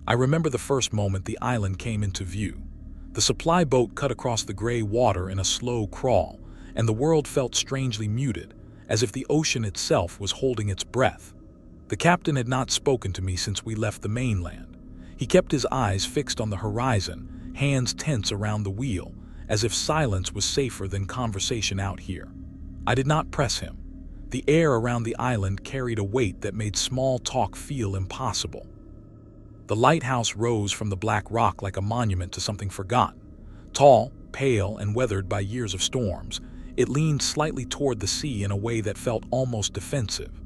I remember the first moment the island came into view. The supply boat cut across the gray water in a slow crawl, and the world felt strangely muted, as if the ocean itself was holding its breath. The captain had not spoken to me since we left the mainland. He kept his eyes fixed on the horizon, hands tense around the wheel, as if silence was safer than conversation out here. I did not press him. The air around the island carried a weight that made small talk feel impossible. The lighthouse rose from the black rock like a monument to something forgotten. Tall, pale, and weathered by years of storms, it leaned slightly toward the sea in a way that felt almost defensive.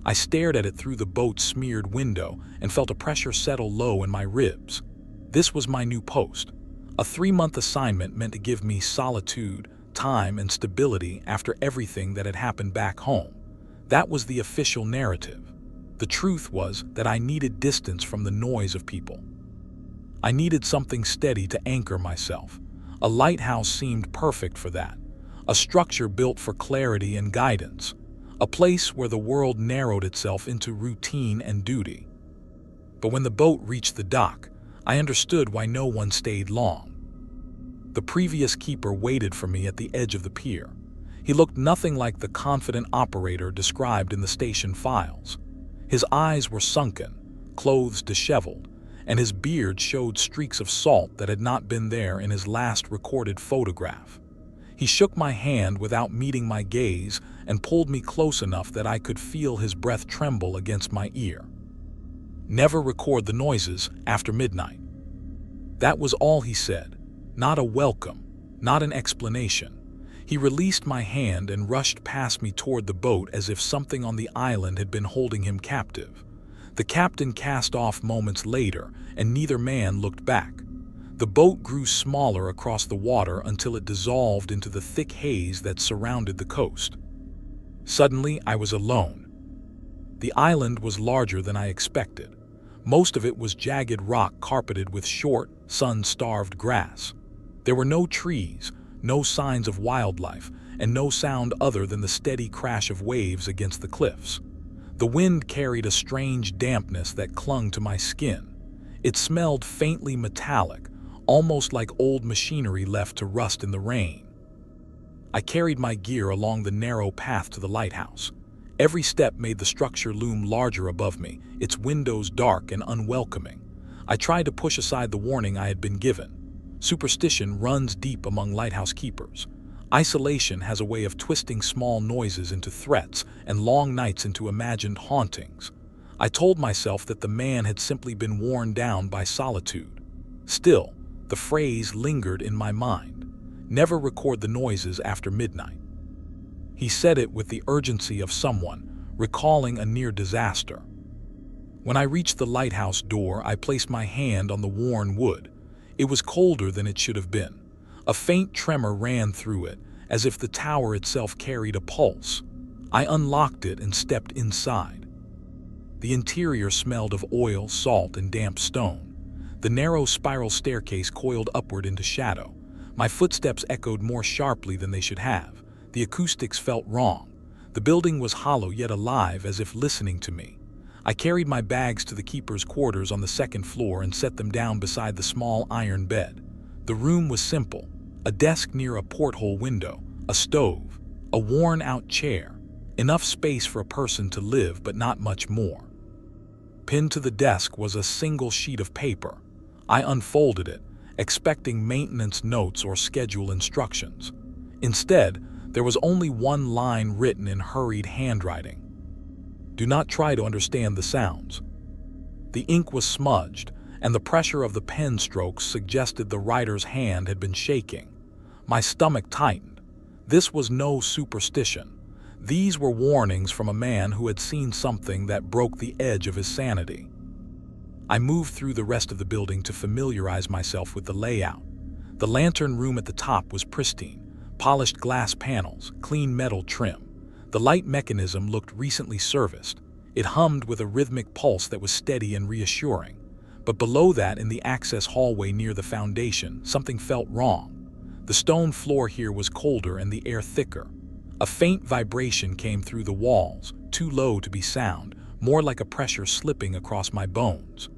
I stared at it through the boat's smeared window and felt a pressure settle low in my ribs. This was my new post. A 3-month assignment meant to give me solitude, time, and stability after everything that had happened back home. That was the official narrative. The truth was that I needed distance from the noise of people. I needed something steady to anchor myself. A lighthouse seemed perfect for that. A structure built for clarity and guidance. A place where the world narrowed itself into routine and duty. But when the boat reached the dock, I understood why no one stayed long. The previous keeper waited for me at the edge of the pier. He looked nothing like the confident operator described in the station files. His eyes were sunken, clothes disheveled, and his beard showed streaks of salt that had not been there in his last recorded photograph. He shook my hand without meeting my gaze and pulled me close enough that I could feel his breath tremble against my ear. "Never record the noises after midnight." That was all he said. Not a welcome, not an explanation. He released my hand and rushed past me toward the boat as if something on the island had been holding him captive. The captain cast off moments later, and neither man looked back. The boat grew smaller across the water until it dissolved into the thick haze that surrounded the coast. Suddenly, I was alone. The island was larger than I expected. Most of it was jagged rock carpeted with short, sun-starved grass. There were no trees, no signs of wildlife, and no sound other than the steady crash of waves against the cliffs. The wind carried a strange dampness that clung to my skin. It smelled faintly metallic, almost like old machinery left to rust in the rain. I carried my gear along the narrow path to the lighthouse. Every step made the structure loom larger above me, its windows dark and unwelcoming. I tried to push aside the warning I had been given. Superstition runs deep among lighthouse keepers. Isolation has a way of twisting small noises into threats and long nights into imagined hauntings. I told myself that the man had simply been worn down by solitude. Still, the phrase lingered in my mind. Never record the noises after midnight. He said it with the urgency of someone recalling a near disaster. When I reached the lighthouse door, I placed my hand on the worn wood. It was colder than it should have been. A faint tremor ran through it, as if the tower itself carried a pulse. I unlocked it and stepped inside. The interior smelled of oil, salt, and damp stone. The narrow spiral staircase coiled upward into shadow. My footsteps echoed more sharply than they should have. The acoustics felt wrong. The building was hollow yet alive, as if listening to me. I carried my bags to the keeper's quarters on the second floor and set them down beside the small iron bed. The room was simple. A desk near a porthole window, a stove, a worn-out chair. Enough space for a person to live, but not much more. Pinned to the desk was a single sheet of paper. I unfolded it, expecting maintenance notes or schedule instructions. Instead, there was only one line written in hurried handwriting. "Do not try to understand the sounds." The ink was smudged, and the pressure of the pen strokes suggested the writer's hand had been shaking. My stomach tightened. This was no superstition. These were warnings from a man who had seen something that broke the edge of his sanity. I moved through the rest of the building to familiarize myself with the layout. The lantern room at the top was pristine, polished glass panels, clean metal trim. The light mechanism looked recently serviced. It hummed with a rhythmic pulse that was steady and reassuring. But below that, in the access hallway near the foundation, something felt wrong. The stone floor here was colder and the air thicker. A faint vibration came through the walls, too low to be sound, more like a pressure slipping across my bones.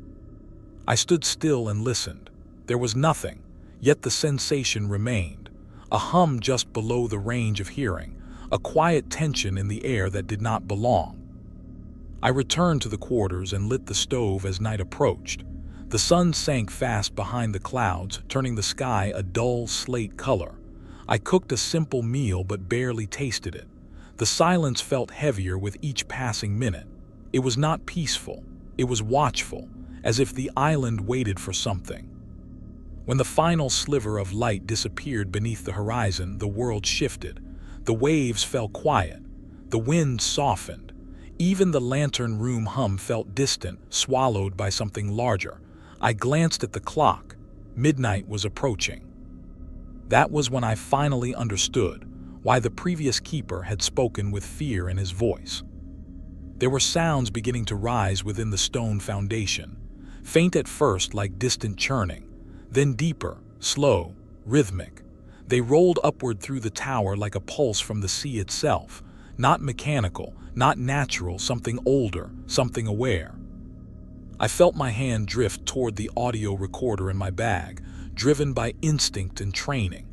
I stood still and listened. There was nothing, yet the sensation remained. A hum just below the range of hearing, a quiet tension in the air that did not belong. I returned to the quarters and lit the stove as night approached. The sun sank fast behind the clouds, turning the sky a dull slate color. I cooked a simple meal but barely tasted it. The silence felt heavier with each passing minute. It was not peaceful, it was watchful, as if the island waited for something. When the final sliver of light disappeared beneath the horizon, the world shifted. The waves fell quiet. The wind softened. Even the lantern room hum felt distant, swallowed by something larger. I glanced at the clock. Midnight was approaching. That was when I finally understood why the previous keeper had spoken with fear in his voice. There were sounds beginning to rise within the stone foundation, faint at first like distant churning, then deeper, slow, rhythmic. They rolled upward through the tower like a pulse from the sea itself, not mechanical, not natural, something older, something aware. I felt my hand drift toward the audio recorder in my bag, driven by instinct and training.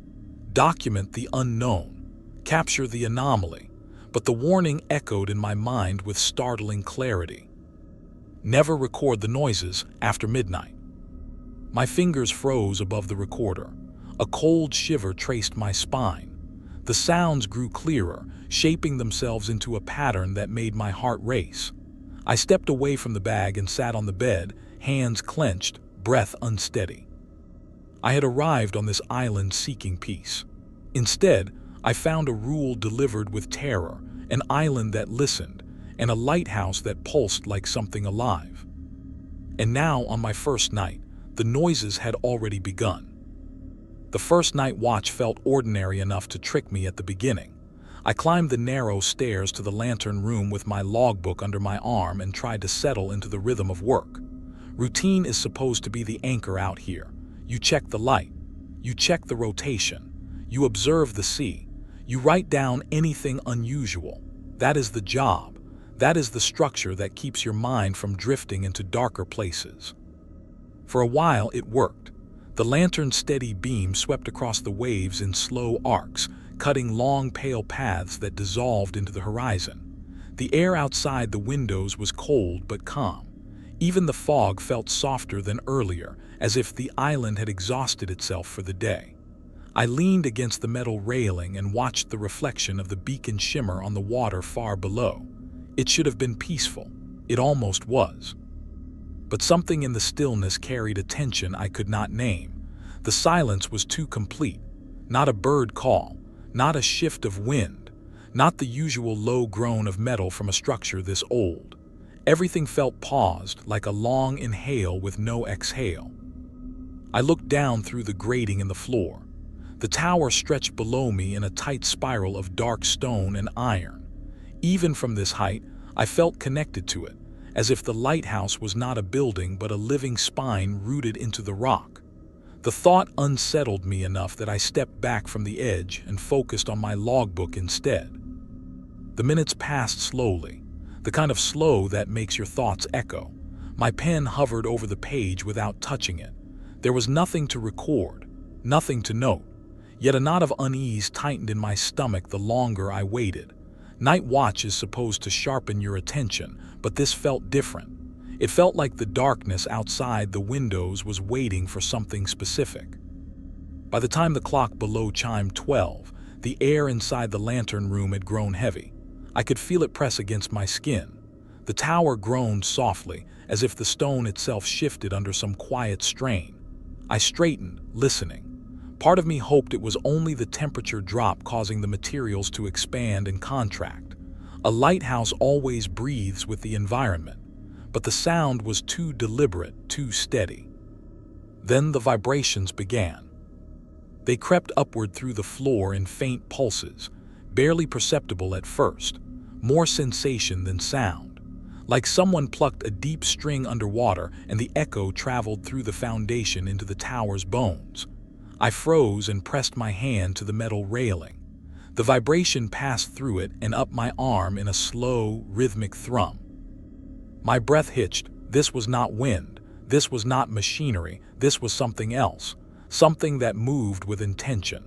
Document the unknown, capture the anomaly, but the warning echoed in my mind with startling clarity. Never record the noises after midnight. My fingers froze above the recorder. A cold shiver traced my spine. The sounds grew clearer, shaping themselves into a pattern that made my heart race. I stepped away from the bag and sat on the bed, hands clenched, breath unsteady. I had arrived on this island seeking peace. Instead, I found a rule delivered with terror, an island that listened, and a lighthouse that pulsed like something alive. And now, on my first night, the noises had already begun. The first night watch felt ordinary enough to trick me at the beginning. I climbed the narrow stairs to the lantern room with my logbook under my arm and tried to settle into the rhythm of work. Routine is supposed to be the anchor out here. You check the light, you check the rotation, you observe the sea, you write down anything unusual. That is the job. That is the structure that keeps your mind from drifting into darker places. For a while it worked. The lantern's steady beam swept across the waves in slow arcs, cutting long pale paths that dissolved into the horizon. The air outside the windows was cold but calm. Even the fog felt softer than earlier, as if the island had exhausted itself for the day. I leaned against the metal railing and watched the reflection of the beacon shimmer on the water far below. It should have been peaceful. It almost was. But something in the stillness carried a tension I could not name. The silence was too complete. Not a bird call, not a shift of wind, not the usual low groan of metal from a structure this old. Everything felt paused, like a long inhale with no exhale. I looked down through the grating in the floor. The tower stretched below me in a tight spiral of dark stone and iron. Even from this height, I felt connected to it, as if the lighthouse was not a building but a living spine rooted into the rock. The thought unsettled me enough that I stepped back from the edge and focused on my logbook instead. The minutes passed slowly, the kind of slow that makes your thoughts echo. My pen hovered over the page without touching it. There was nothing to record, nothing to note, yet a knot of unease tightened in my stomach the longer I waited. Night watch is supposed to sharpen your attention, but this felt different. It felt like the darkness outside the windows was waiting for something specific. By the time the clock below chimed 12, the air inside the lantern room had grown heavy. I could feel it press against my skin. The tower groaned softly, as if the stone itself shifted under some quiet strain. I straightened, listening. Part of me hoped it was only the temperature drop causing the materials to expand and contract. A lighthouse always breathes with the environment, but the sound was too deliberate, too steady. Then the vibrations began. They crept upward through the floor in faint pulses, barely perceptible at first, more sensation than sound. Like someone plucked a deep string underwater and the echo traveled through the foundation into the tower's bones. I froze and pressed my hand to the metal railing. The vibration passed through it and up my arm in a slow, rhythmic thrum. My breath hitched. This was not wind, This was not machinery, this was something else, something that moved with intention.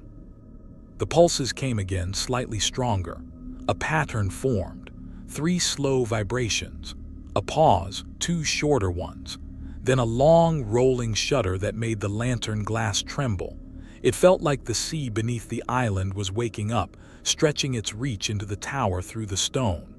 The pulses came again, slightly stronger. A pattern formed, 3 slow vibrations, a pause, 2 shorter ones, then a long rolling shudder that made the lantern glass tremble. It felt like the sea beneath the island was waking up, stretching its reach into the tower through the stone.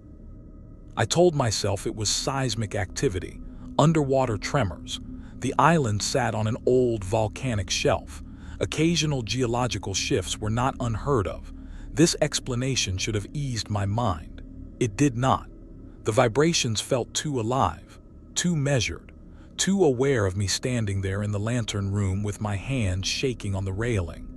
I told myself it was seismic activity, underwater tremors. The island sat on an old volcanic shelf. Occasional geological shifts were not unheard of. This explanation should have eased my mind. It did not. The vibrations felt too alive, too measured, too aware of me standing there in the lantern room with my hands shaking on the railing.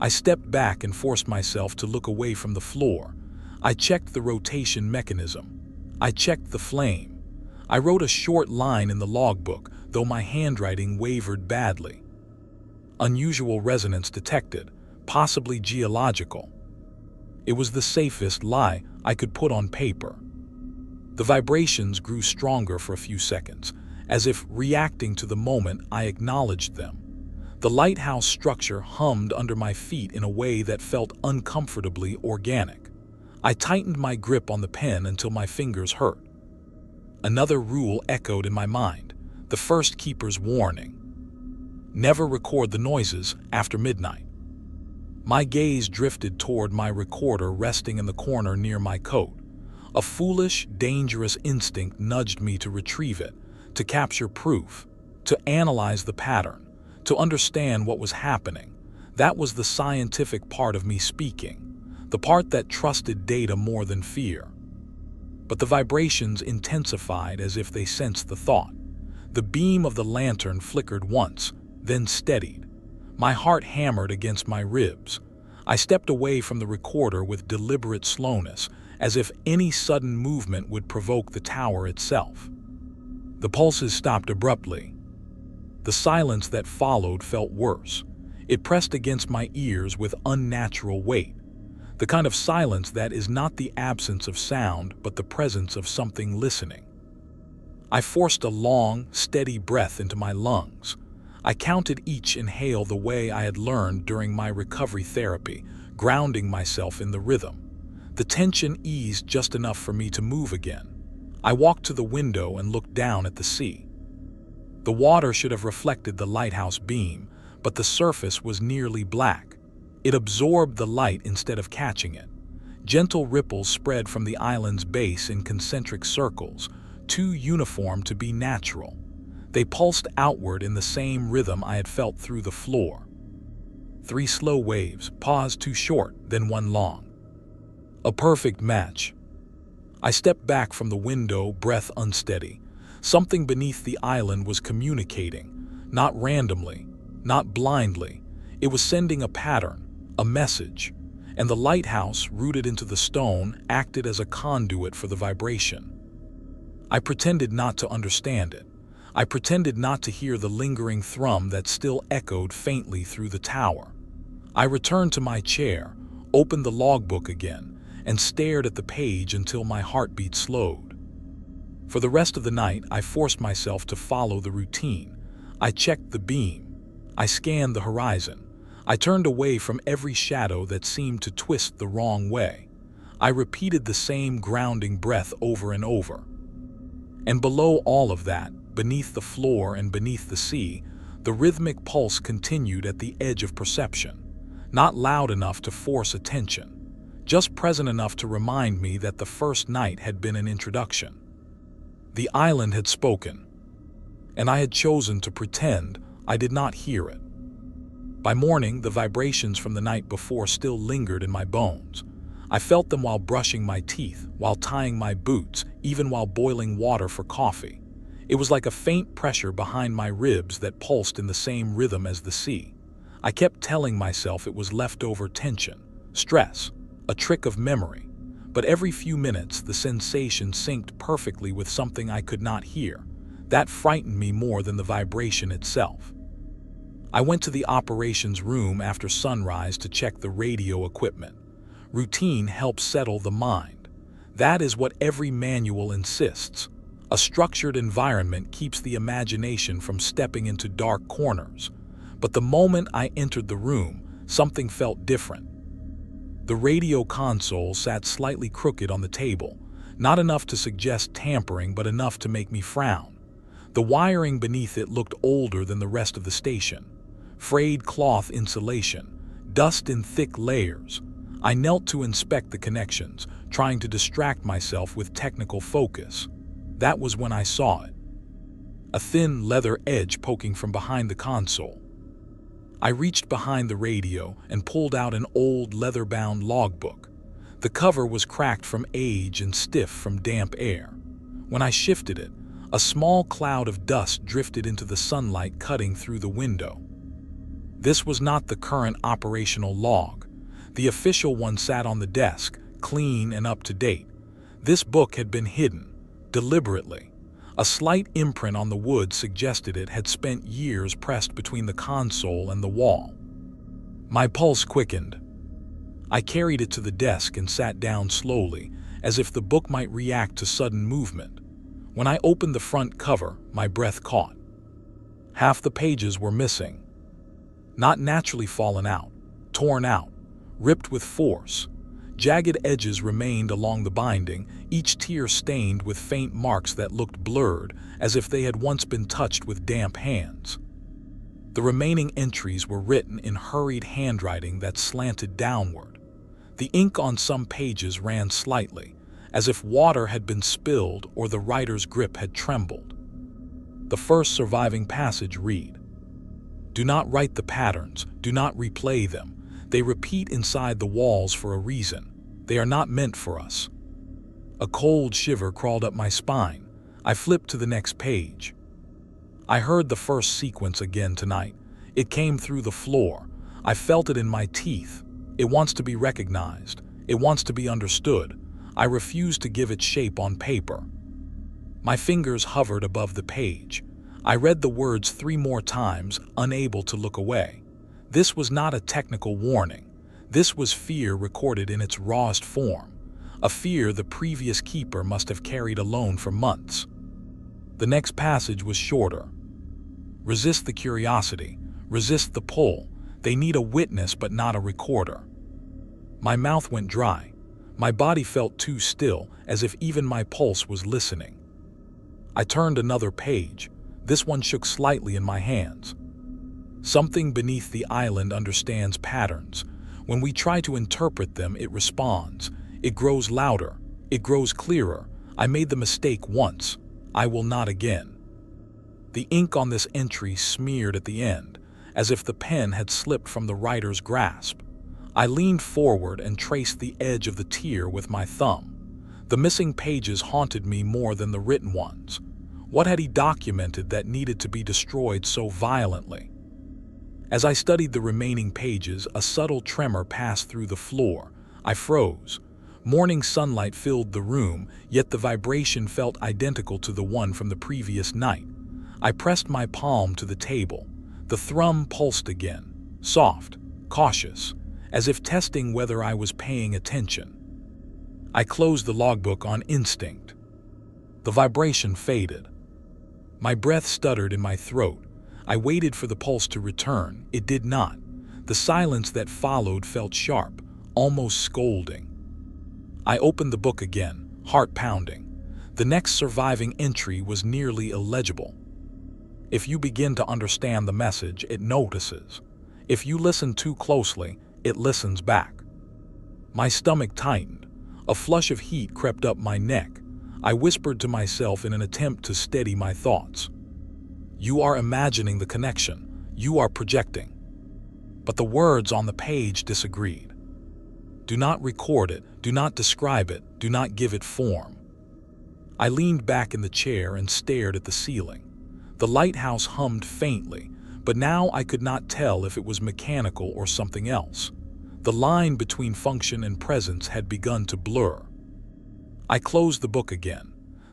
I stepped back and forced myself to look away from the floor. I checked the rotation mechanism. I checked the flame. I wrote a short line in the logbook, though my handwriting wavered badly. Unusual resonance detected, possibly geological. It was the safest lie I could put on paper. The vibrations grew stronger for a few seconds, as if reacting to the moment I acknowledged them. The lighthouse structure hummed under my feet in a way that felt uncomfortably organic. I tightened my grip on the pen until my fingers hurt. Another rule echoed in my mind, the first keeper's warning. Never record the noises after midnight. My gaze drifted toward my recorder resting in the corner near my coat. A foolish, dangerous instinct nudged me to retrieve it, to capture proof, to analyze the pattern, to understand what was happening. That was the scientific part of me speaking, the part that trusted data more than fear. But the vibrations intensified as if they sensed the thought. The beam of the lantern flickered once, then steadied. My heart hammered against my ribs. I stepped away from the recorder with deliberate slowness, as if any sudden movement would provoke the tower itself. The pulses stopped abruptly. The silence that followed felt worse. It pressed against my ears with unnatural weight. The kind of silence that is not the absence of sound, but the presence of something listening. I forced a long, steady breath into my lungs. I counted each inhale the way I had learned during my recovery therapy, grounding myself in the rhythm. The tension eased just enough for me to move again. I walked to the window and looked down at the sea. The water should have reflected the lighthouse beam, but the surface was nearly black. It absorbed the light instead of catching it. Gentle ripples spread from the island's base in concentric circles, too uniform to be natural. They pulsed outward in the same rhythm I had felt through the floor. 3 slow waves, pause too short, then 1 long. A perfect match. I stepped back from the window, breath unsteady. Something beneath the island was communicating, not randomly, not blindly. It was sending a pattern, a message, and the lighthouse, rooted into the stone, acted as a conduit for the vibration. I pretended not to understand it. I pretended not to hear the lingering thrum that still echoed faintly through the tower. I returned to my chair, opened the logbook again, and stared at the page until my heartbeat slowed. For the rest of the night, I forced myself to follow the routine. I checked the beam. I scanned the horizon. I turned away from every shadow that seemed to twist the wrong way. I repeated the same grounding breath over and over. And below all of that, beneath the floor and beneath the sea, the rhythmic pulse continued at the edge of perception. Not loud enough to force attention, just present enough to remind me that the first night had been an introduction. The island had spoken, and I had chosen to pretend I did not hear it. By morning, the vibrations from the night before still lingered in my bones. I felt them while brushing my teeth, while tying my boots, even while boiling water for coffee. It was like a faint pressure behind my ribs that pulsed in the same rhythm as the sea. I kept telling myself it was leftover tension, stress, a trick of memory. But every few minutes, the sensation synced perfectly with something I could not hear. That frightened me more than the vibration itself. I went to the operations room after sunrise to check the radio equipment. Routine helps settle the mind. That is what every manual insists. A structured environment keeps the imagination from stepping into dark corners. But the moment I entered the room, something felt different. The radio console sat slightly crooked on the table, not enough to suggest tampering but enough to make me frown. The wiring beneath it looked older than the rest of the station. Frayed cloth insulation, dust in thick layers. I knelt to inspect the connections, trying to distract myself with technical focus. That was when I saw it. A thin leather edge poking from behind the console. I reached behind the radio and pulled out an old leather-bound logbook. The cover was cracked from age and stiff from damp air. When I shifted it, a small cloud of dust drifted into the sunlight cutting through the window. This was not the current operational log. The official one sat on the desk, clean and up to date. This book had been hidden, deliberately. A slight imprint on the wood suggested it had spent years pressed between the console and the wall. My pulse quickened. I carried it to the desk and sat down slowly, as if the book might react to sudden movement. When I opened the front cover, my breath caught. Half the pages were missing. Not naturally fallen out, torn out, ripped with force. Jagged edges remained along the binding, each tear stained with faint marks that looked blurred, as if they had once been touched with damp hands. The remaining entries were written in hurried handwriting that slanted downward. The ink on some pages ran slightly, as if water had been spilled or the writer's grip had trembled. The first surviving passage read, "Do not write the patterns, do not replay them. They repeat inside the walls for a reason. They are not meant for us." A cold shiver crawled up my spine. I flipped to the next page. I heard the first sequence again tonight. It came through the floor. I felt it in my teeth. It wants to be recognized. It wants to be understood. I refused to give it shape on paper. My fingers hovered above the page. I read the words 3 more times, unable to look away. This was not a technical warning. This was fear recorded in its rawest form, a fear the previous keeper must have carried alone for months. The next passage was shorter. "Resist the curiosity, resist the pull. They need a witness but not a recorder." My mouth went dry. My body felt too still, as if even my pulse was listening. I turned another page. This one shook slightly in my hands. "Something beneath the island understands patterns. When we try to interpret them, it responds. It grows louder. It grows clearer. I made the mistake once. I will not again." The ink on this entry smeared at the end, as if the pen had slipped from the writer's grasp. I leaned forward and traced the edge of the tear with my thumb. The missing pages haunted me more than the written ones. What had he documented that needed to be destroyed so violently? As I studied the remaining pages, a subtle tremor passed through the floor. I froze. Morning sunlight filled the room, yet the vibration felt identical to the one from the previous night. I pressed my palm to the table. The thrum pulsed again, soft, cautious, as if testing whether I was paying attention. I closed the logbook on instinct. The vibration faded. My breath stuttered in my throat. I waited for the pulse to return. It did not. The silence that followed felt sharp, almost scolding. I opened the book again, heart pounding. The next surviving entry was nearly illegible. "If you begin to understand the message, it notices. If you listen too closely, it listens back." My stomach tightened. A flush of heat crept up my neck. I whispered to myself in an attempt to steady my thoughts. "You are imagining the connection. You are projecting." But the words on the page disagreed. "Do not record it. Do not describe it. Do not give it form." I leaned back in the chair and stared at the ceiling. The lighthouse hummed faintly, but now I could not tell if it was mechanical or something else. The line between function and presence had begun to blur. I closed the book again.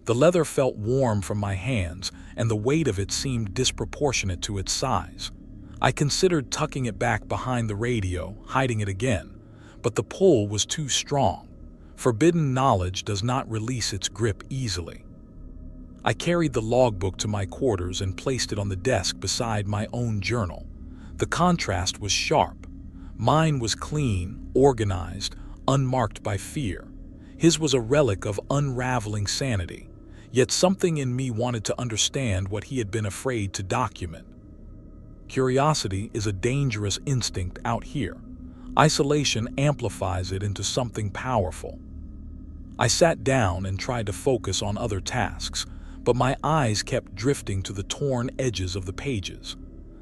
The leather felt warm from my hands, and the weight of it seemed disproportionate to its size. I considered tucking it back behind the radio, hiding it again, but the pull was too strong. Forbidden knowledge does not release its grip easily. I carried the logbook to my quarters and placed it on the desk beside my own journal. The contrast was sharp. Mine was clean, organized, unmarked by fear. His was a relic of unraveling sanity, yet something in me wanted to understand what he had been afraid to document. Curiosity is a dangerous instinct out here. Isolation amplifies it into something powerful. I sat down and tried to focus on other tasks, but my eyes kept drifting to the torn edges of the pages.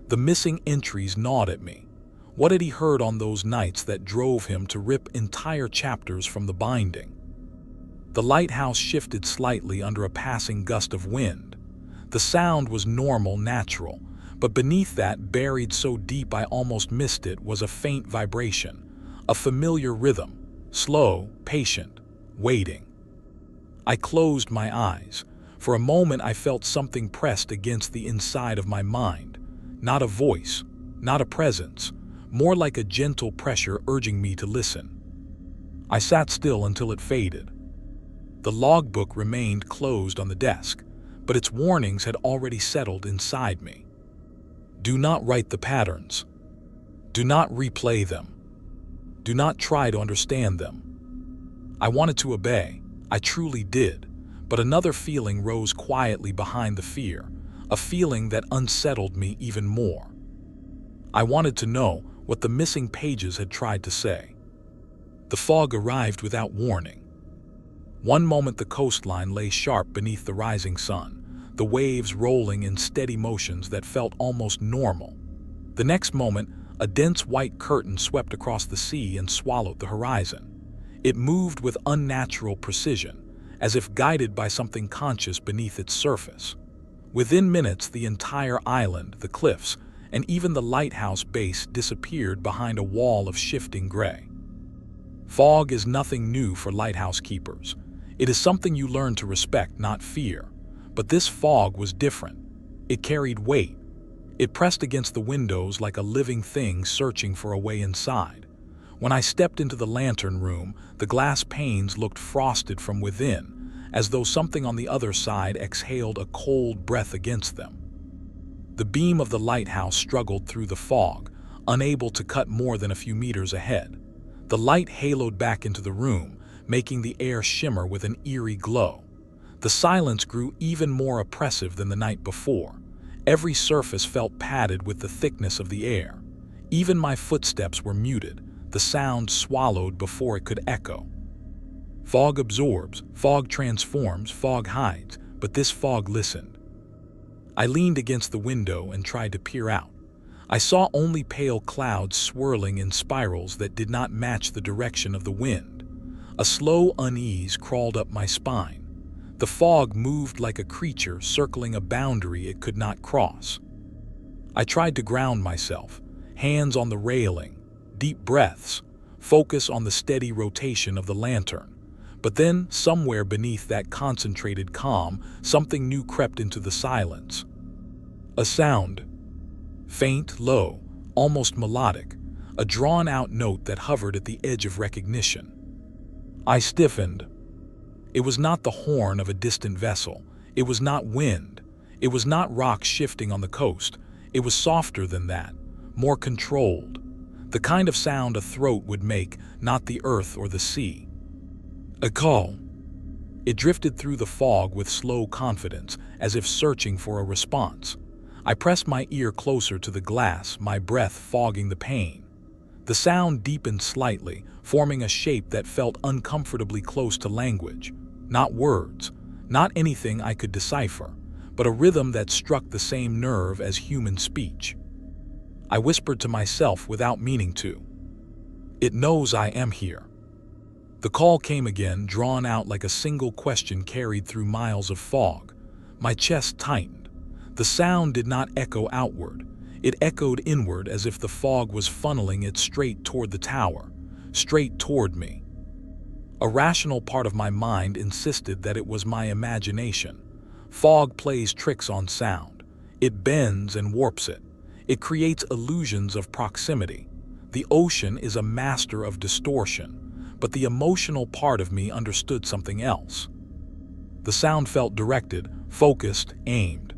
The missing entries gnawed at me. What had he heard on those nights that drove him to rip entire chapters from the binding? The lighthouse shifted slightly under a passing gust of wind. The sound was normal, natural, but beneath that, buried so deep I almost missed it, was a faint vibration, a familiar rhythm, slow, patient, waiting. I closed my eyes. For a moment I felt something pressed against the inside of my mind. Not a voice, not a presence, more like a gentle pressure urging me to listen. I sat still until it faded. The logbook remained closed on the desk, but its warnings had already settled inside me. Do not write the patterns. Do not replay them. Do not try to understand them. I wanted to obey. I truly did. But another feeling rose quietly behind the fear, a feeling that unsettled me even more. I wanted to know what the missing pages had tried to say. The fog arrived without warning. One moment the coastline lay sharp beneath the rising sun, the waves rolling in steady motions that felt almost normal. The next moment, a dense white curtain swept across the sea and swallowed the horizon. It moved with unnatural precision, as if guided by something conscious beneath its surface. Within minutes, the entire island, the cliffs, and even the lighthouse base disappeared behind a wall of shifting gray. Fog is nothing new for lighthouse keepers. It is something you learn to respect, not fear. But this fog was different. It carried weight. It pressed against the windows like a living thing searching for a way inside. When I stepped into the lantern room, the glass panes looked frosted from within, as though something on the other side exhaled a cold breath against them. The beam of the lighthouse struggled through the fog, unable to cut more than a few meters ahead. The light haloed back into the room, making the air shimmer with an eerie glow. The silence grew even more oppressive than the night before. Every surface felt padded with the thickness of the air. Even my footsteps were muted, the sound swallowed before it could echo. Fog absorbs, fog transforms, fog hides, but this fog listened. I leaned against the window and tried to peer out. I saw only pale clouds swirling in spirals that did not match the direction of the wind. A slow unease crawled up my spine. The fog moved like a creature circling a boundary it could not cross. I tried to ground myself, hands on the railing, deep breaths, focus on the steady rotation of the lantern. But then, somewhere beneath that concentrated calm, something new crept into the silence. A sound. Faint, low, almost melodic, a drawn-out note that hovered at the edge of recognition. I stiffened. It was not the horn of a distant vessel. It was not wind. It was not rocks shifting on the coast. It was softer than that, more controlled. The kind of sound a throat would make, not the earth or the sea. A call. It drifted through the fog with slow confidence, as if searching for a response. I pressed my ear closer to the glass, my breath fogging the pain. The sound deepened slightly, forming a shape that felt uncomfortably close to language. Not words, not anything I could decipher, but a rhythm that struck the same nerve as human speech. I whispered to myself without meaning to. It knows I am here. The call came again, drawn out like a single question carried through miles of fog. My chest tightened. The sound did not echo outward. It echoed inward, as if the fog was funneling it straight toward the tower, straight toward me. A rational part of my mind insisted that it was my imagination. Fog plays tricks on sound. It bends and warps it. It creates illusions of proximity. The ocean is a master of distortion, but the emotional part of me understood something else. The sound felt directed, focused, aimed.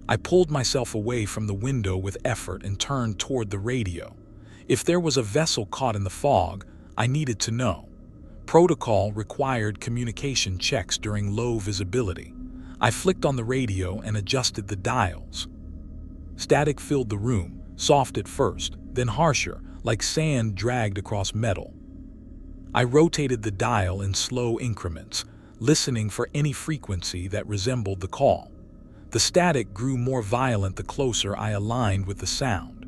I pulled myself away from the window with effort and turned toward the radio. If there was a vessel caught in the fog, I needed to know. Protocol required communication checks during low visibility. I flicked on the radio and adjusted the dials. Static filled the room, soft at first, then harsher, like sand dragged across metal. I rotated the dial in slow increments, listening for any frequency that resembled the call. The static grew more violent the closer I aligned with the sound.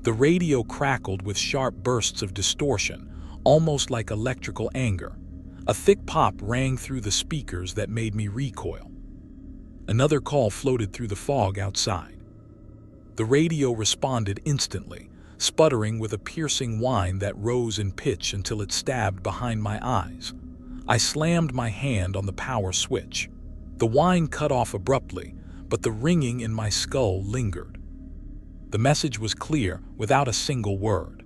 The radio crackled with sharp bursts of distortion, almost like electrical anger. A thick pop rang through the speakers that made me recoil. Another call floated through the fog outside. The radio responded instantly, sputtering with a piercing whine that rose in pitch until it stabbed behind my eyes. I slammed my hand on the power switch. The whine cut off abruptly, but the ringing in my skull lingered. The message was clear, without a single word.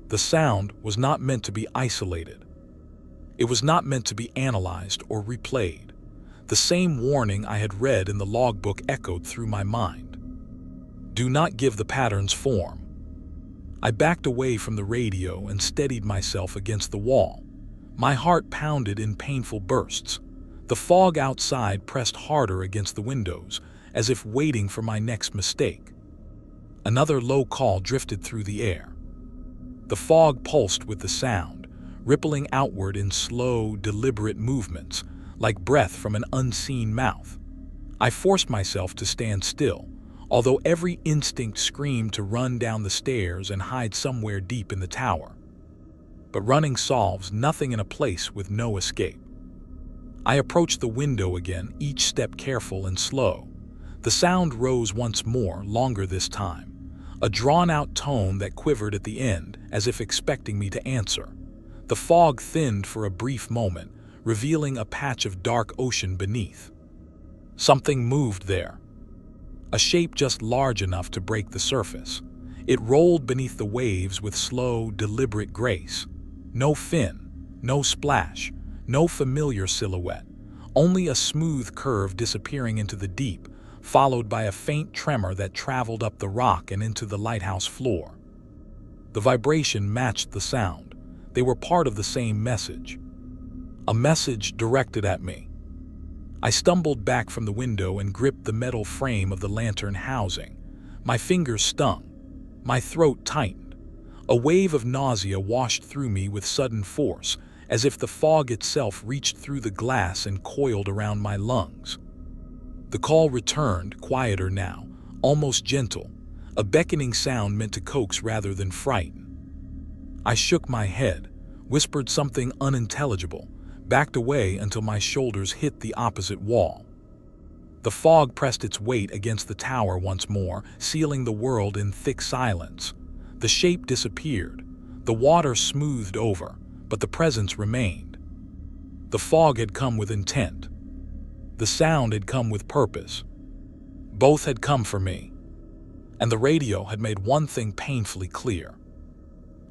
The sound was not meant to be isolated. It was not meant to be analyzed or replayed. The same warning I had read in the logbook echoed through my mind. Do not give the patterns form. I backed away from the radio and steadied myself against the wall. My heart pounded in painful bursts. The fog outside pressed harder against the windows, as if waiting for my next mistake. Another low call drifted through the air. The fog pulsed with the sound, rippling outward in slow, deliberate movements, like breath from an unseen mouth. I forced myself to stand still, although every instinct screamed to run down the stairs and hide somewhere deep in the tower. But running solves nothing in a place with no escape. I approached the window again, each step careful and slow. The sound rose once more, longer this time, a drawn-out tone that quivered at the end, as if expecting me to answer. The fog thinned for a brief moment, revealing a patch of dark ocean beneath. Something moved there. A shape just large enough to break the surface. It rolled beneath the waves with slow, deliberate grace. No fin, no splash, no familiar silhouette, only a smooth curve disappearing into the deep, followed by a faint tremor that traveled up the rock and into the lighthouse floor. The vibration matched the sound. They were part of the same message. A message directed at me. I stumbled back from the window and gripped the metal frame of the lantern housing. My fingers stung. My throat tightened. A wave of nausea washed through me with sudden force, as if the fog itself reached through the glass and coiled around my lungs. The call returned, quieter now, almost gentle, a beckoning sound meant to coax rather than frighten. I shook my head, whispered something unintelligible, backed away until my shoulders hit the opposite wall. The fog pressed its weight against the tower once more, sealing the world in thick silence. The shape disappeared, the water smoothed over, but the presence remained. The fog had come with intent. The sound had come with purpose. Both had come for me. And the radio had made one thing painfully clear.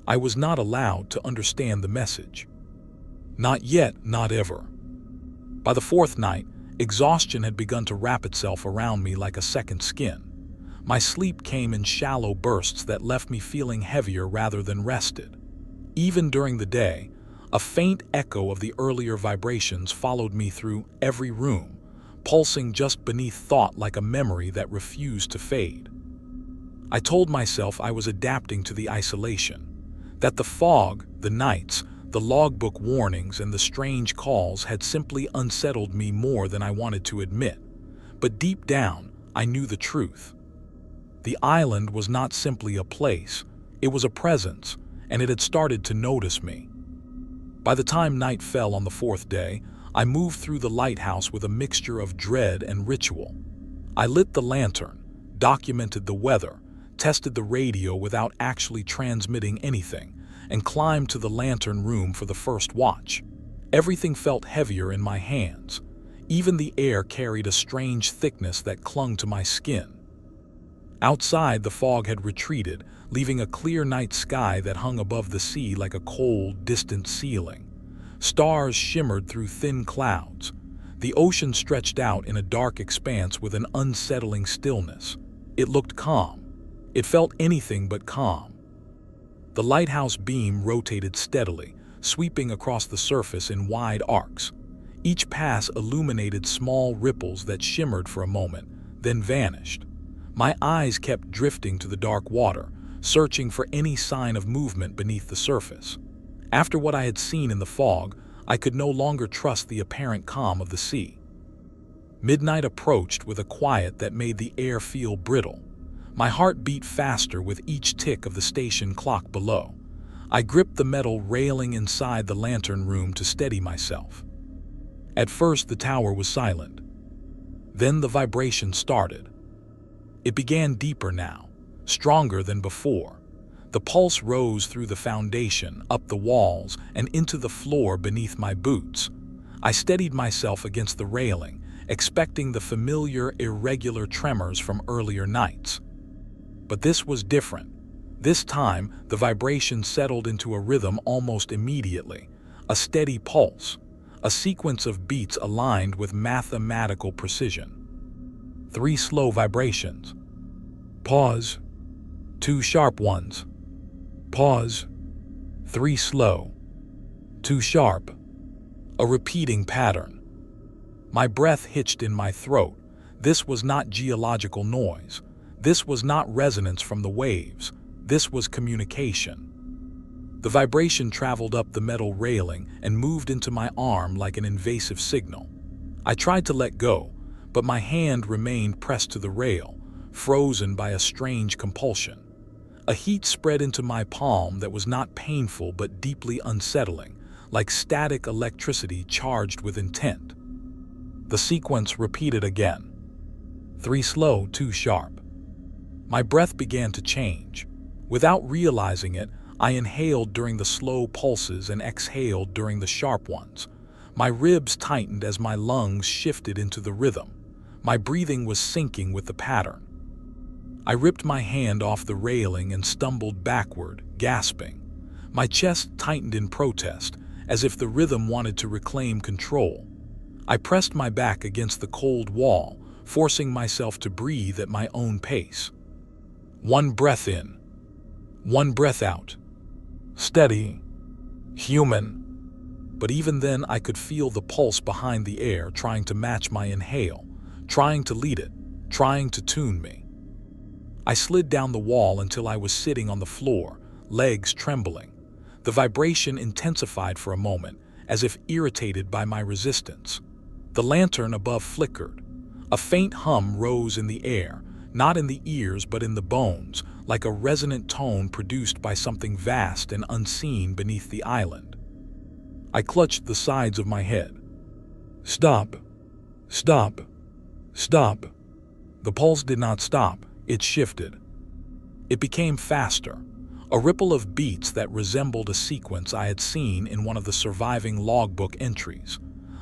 I was not allowed to understand the message. Not yet, not ever. By the fourth night, exhaustion had begun to wrap itself around me like a second skin. My sleep came in shallow bursts that left me feeling heavier rather than rested. Even during the day, a faint echo of the earlier vibrations followed me through every room, pulsing just beneath thought like a memory that refused to fade. I told myself I was adapting to the isolation, that the fog, the nights, the logbook warnings, and the strange calls had simply unsettled me more than I wanted to admit. But deep down, I knew the truth. The island was not simply a place, it was a presence, and it had started to notice me. By the time night fell on the fourth day, I moved through the lighthouse with a mixture of dread and ritual. I lit the lantern, documented the weather, tested the radio without actually transmitting anything, and climbed to the lantern room for the first watch. Everything felt heavier in my hands. Even the air carried a strange thickness that clung to my skin. Outside, the fog had retreated, leaving a clear night sky that hung above the sea like a cold, distant ceiling. Stars shimmered through thin clouds. The ocean stretched out in a dark expanse with an unsettling stillness. It looked calm. It felt anything but calm. The lighthouse beam rotated steadily, sweeping across the surface in wide arcs. Each pass illuminated small ripples that shimmered for a moment, then vanished. My eyes kept drifting to the dark water, searching for any sign of movement beneath the surface. After what I had seen in the fog, I could no longer trust the apparent calm of the sea. Midnight approached with a quiet that made the air feel brittle. My heart beat faster with each tick of the station clock below. I gripped the metal railing inside the lantern room to steady myself. At first, the tower was silent. Then the vibration started. It began deeper now, stronger than before. The pulse rose through the foundation, up the walls, and into the floor beneath my boots. I steadied myself against the railing, expecting the familiar, irregular tremors from earlier nights. But this was different. This time, the vibration settled into a rhythm almost immediately, a steady pulse, a sequence of beats aligned with mathematical precision. 3 slow vibrations. Pause. 2 sharp ones. Pause. 3 slow. 2 sharp. A repeating pattern. My breath hitched in my throat. This was not geological noise. This was not resonance from the waves. This was communication. The vibration traveled up the metal railing and moved into my arm like an invasive signal. I tried to let go, but my hand remained pressed to the rail, frozen by a strange compulsion. A heat spread into my palm that was not painful but deeply unsettling, like static electricity charged with intent. The sequence repeated again. 3 slow, 2 sharp. My breath began to change. Without realizing it, I inhaled during the slow pulses and exhaled during the sharp ones. My ribs tightened as my lungs shifted into the rhythm. My breathing was syncing with the pattern. I ripped my hand off the railing and stumbled backward, gasping. My chest tightened in protest, as if the rhythm wanted to reclaim control. I pressed my back against the cold wall, forcing myself to breathe at my own pace. 1 breath in. 1 breath out. Steady. Human. But even then I could feel the pulse behind the air trying to match my inhale, trying to lead it, trying to tune me. I slid down the wall until I was sitting on the floor, legs trembling. The vibration intensified for a moment, as if irritated by my resistance. The lantern above flickered. A faint hum rose in the air, not in the ears but in the bones, like a resonant tone produced by something vast and unseen beneath the island. I clutched the sides of my head. Stop. Stop. Stop. The pulse did not stop, it shifted. It became faster, a ripple of beats that resembled a sequence I had seen in one of the surviving logbook entries,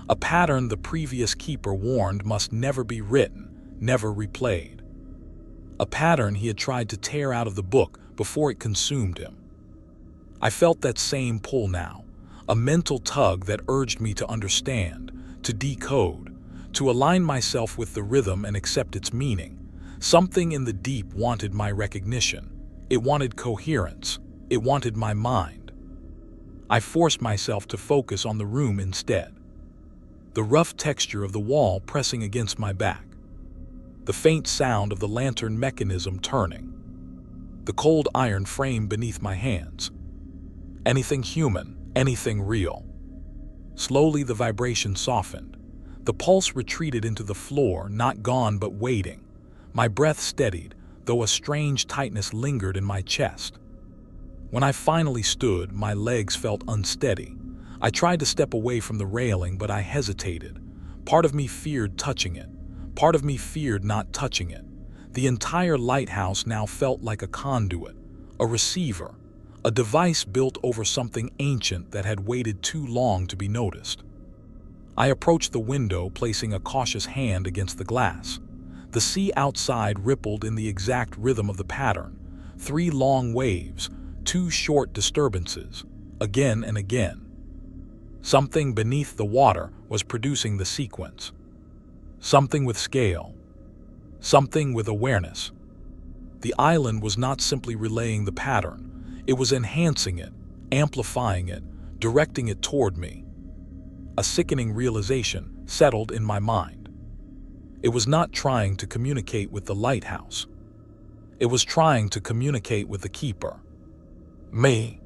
a pattern the previous keeper warned must never be written, never replayed. A pattern he had tried to tear out of the book before it consumed him. I felt that same pull now, a mental tug that urged me to understand, to decode, to align myself with the rhythm and accept its meaning. Something in the deep wanted my recognition. It wanted coherence. It wanted my mind. I forced myself to focus on the room instead. The rough texture of the wall pressing against my back. The faint sound of the lantern mechanism turning. The cold iron frame beneath my hands. Anything human, anything real. Slowly the vibration softened. The pulse retreated into the floor, not gone but waiting. My breath steadied, though a strange tightness lingered in my chest. When I finally stood, my legs felt unsteady. I tried to step away from the railing, but I hesitated. Part of me feared touching it. Part of me feared not touching it. The entire lighthouse now felt like a conduit, a receiver, a device built over something ancient that had waited too long to be noticed. I approached the window, placing a cautious hand against the glass. The sea outside rippled in the exact rhythm of the pattern. 3 long waves, 2 short disturbances, again and again. Something beneath the water was producing the sequence. Something with scale. Something with awareness. The island was not simply relaying the pattern, it was enhancing it, amplifying it, directing it toward me. A sickening realization settled in my mind. It was not trying to communicate with the lighthouse. It was trying to communicate with the keeper. Me.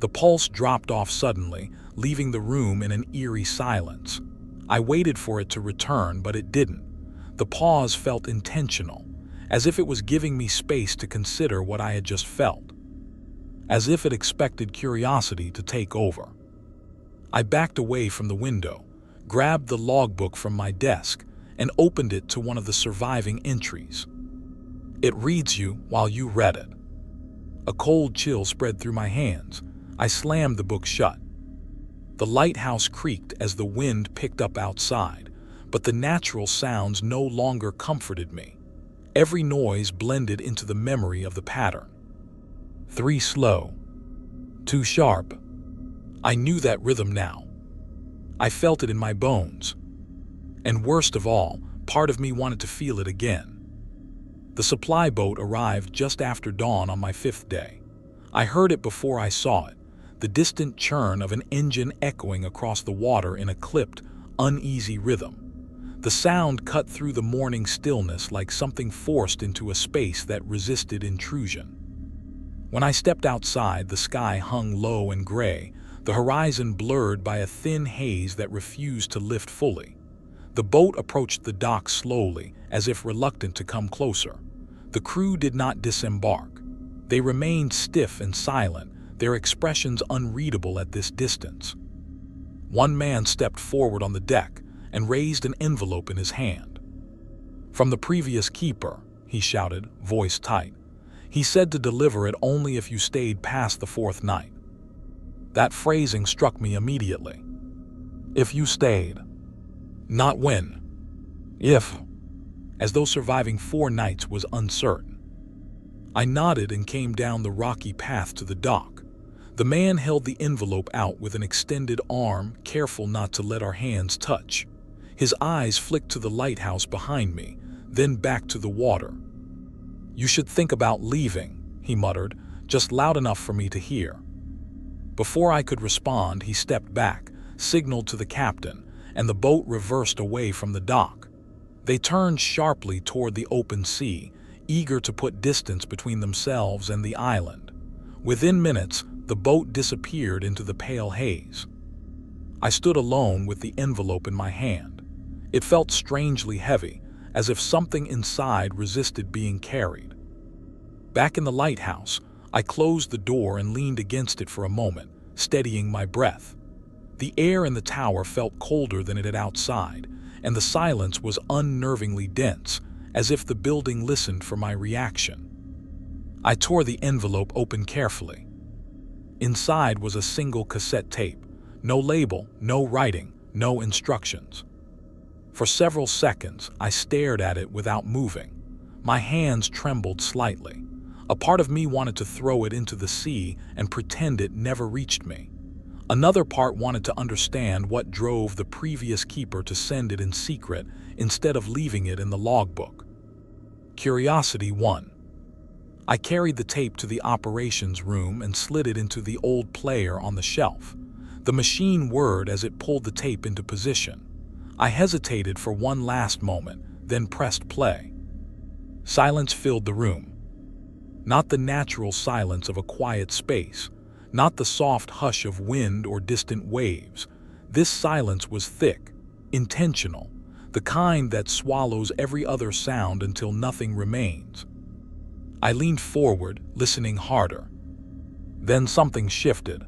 The pulse dropped off suddenly, leaving the room in an eerie silence. I waited for it to return, but it didn't. The pause felt intentional, as if it was giving me space to consider what I had just felt. As if it expected curiosity to take over. I backed away from the window, grabbed the logbook from my desk, and opened it to one of the surviving entries. It reads you while you read it. A cold chill spread through my hands. I slammed the book shut. The lighthouse creaked as the wind picked up outside, but the natural sounds no longer comforted me. Every noise blended into the memory of the pattern. 3 slow, 2 sharp. I knew that rhythm now. I felt it in my bones. And worst of all, part of me wanted to feel it again. The supply boat arrived just after dawn on my 5th day. I heard it before I saw it, the distant churn of an engine echoing across the water in a clipped, uneasy rhythm. The sound cut through the morning stillness like something forced into a space that resisted intrusion. When I stepped outside, the sky hung low and gray, the horizon blurred by a thin haze that refused to lift fully. The boat approached the dock slowly, as if reluctant to come closer. The crew did not disembark. They remained stiff and silent, their expressions unreadable at this distance. One man stepped forward on the deck and raised an envelope in his hand. "From the previous keeper," he shouted, voice tight. "He said to deliver it only if you stayed past the 4th night." That phrasing struck me immediately. If you stayed. Not when. If. As though surviving 4 nights was uncertain. I nodded and came down the rocky path to the dock. The man held the envelope out with an extended arm, careful not to let our hands touch. His eyes flicked to the lighthouse behind me, then back to the water. "You should think about leaving," he muttered, just loud enough for me to hear. Before I could respond, he stepped back, signaled to the captain, and the boat reversed away from the dock. They turned sharply toward the open sea, eager to put distance between themselves and the island. Within minutes, the boat disappeared into the pale haze. I stood alone with the envelope in my hand. It felt strangely heavy, as if something inside resisted being carried. Back in the lighthouse, I closed the door and leaned against it for a moment, steadying my breath. The air in the tower felt colder than it had outside, and the silence was unnervingly dense, as if the building listened for my reaction. I tore the envelope open carefully. Inside was a single cassette tape. No label, no writing, no instructions. For several seconds, I stared at it without moving. My hands trembled slightly. A part of me wanted to throw it into the sea and pretend it never reached me. Another part wanted to understand what drove the previous keeper to send it in secret instead of leaving it in the logbook. Curiosity won. I carried the tape to the operations room and slid it into the old player on the shelf. The machine whirred as it pulled the tape into position. I hesitated for one last moment, then pressed play. Silence filled the room. Not the natural silence of a quiet space, not the soft hush of wind or distant waves. This silence was thick, intentional, the kind that swallows every other sound until nothing remains. I leaned forward, listening harder. Then something shifted.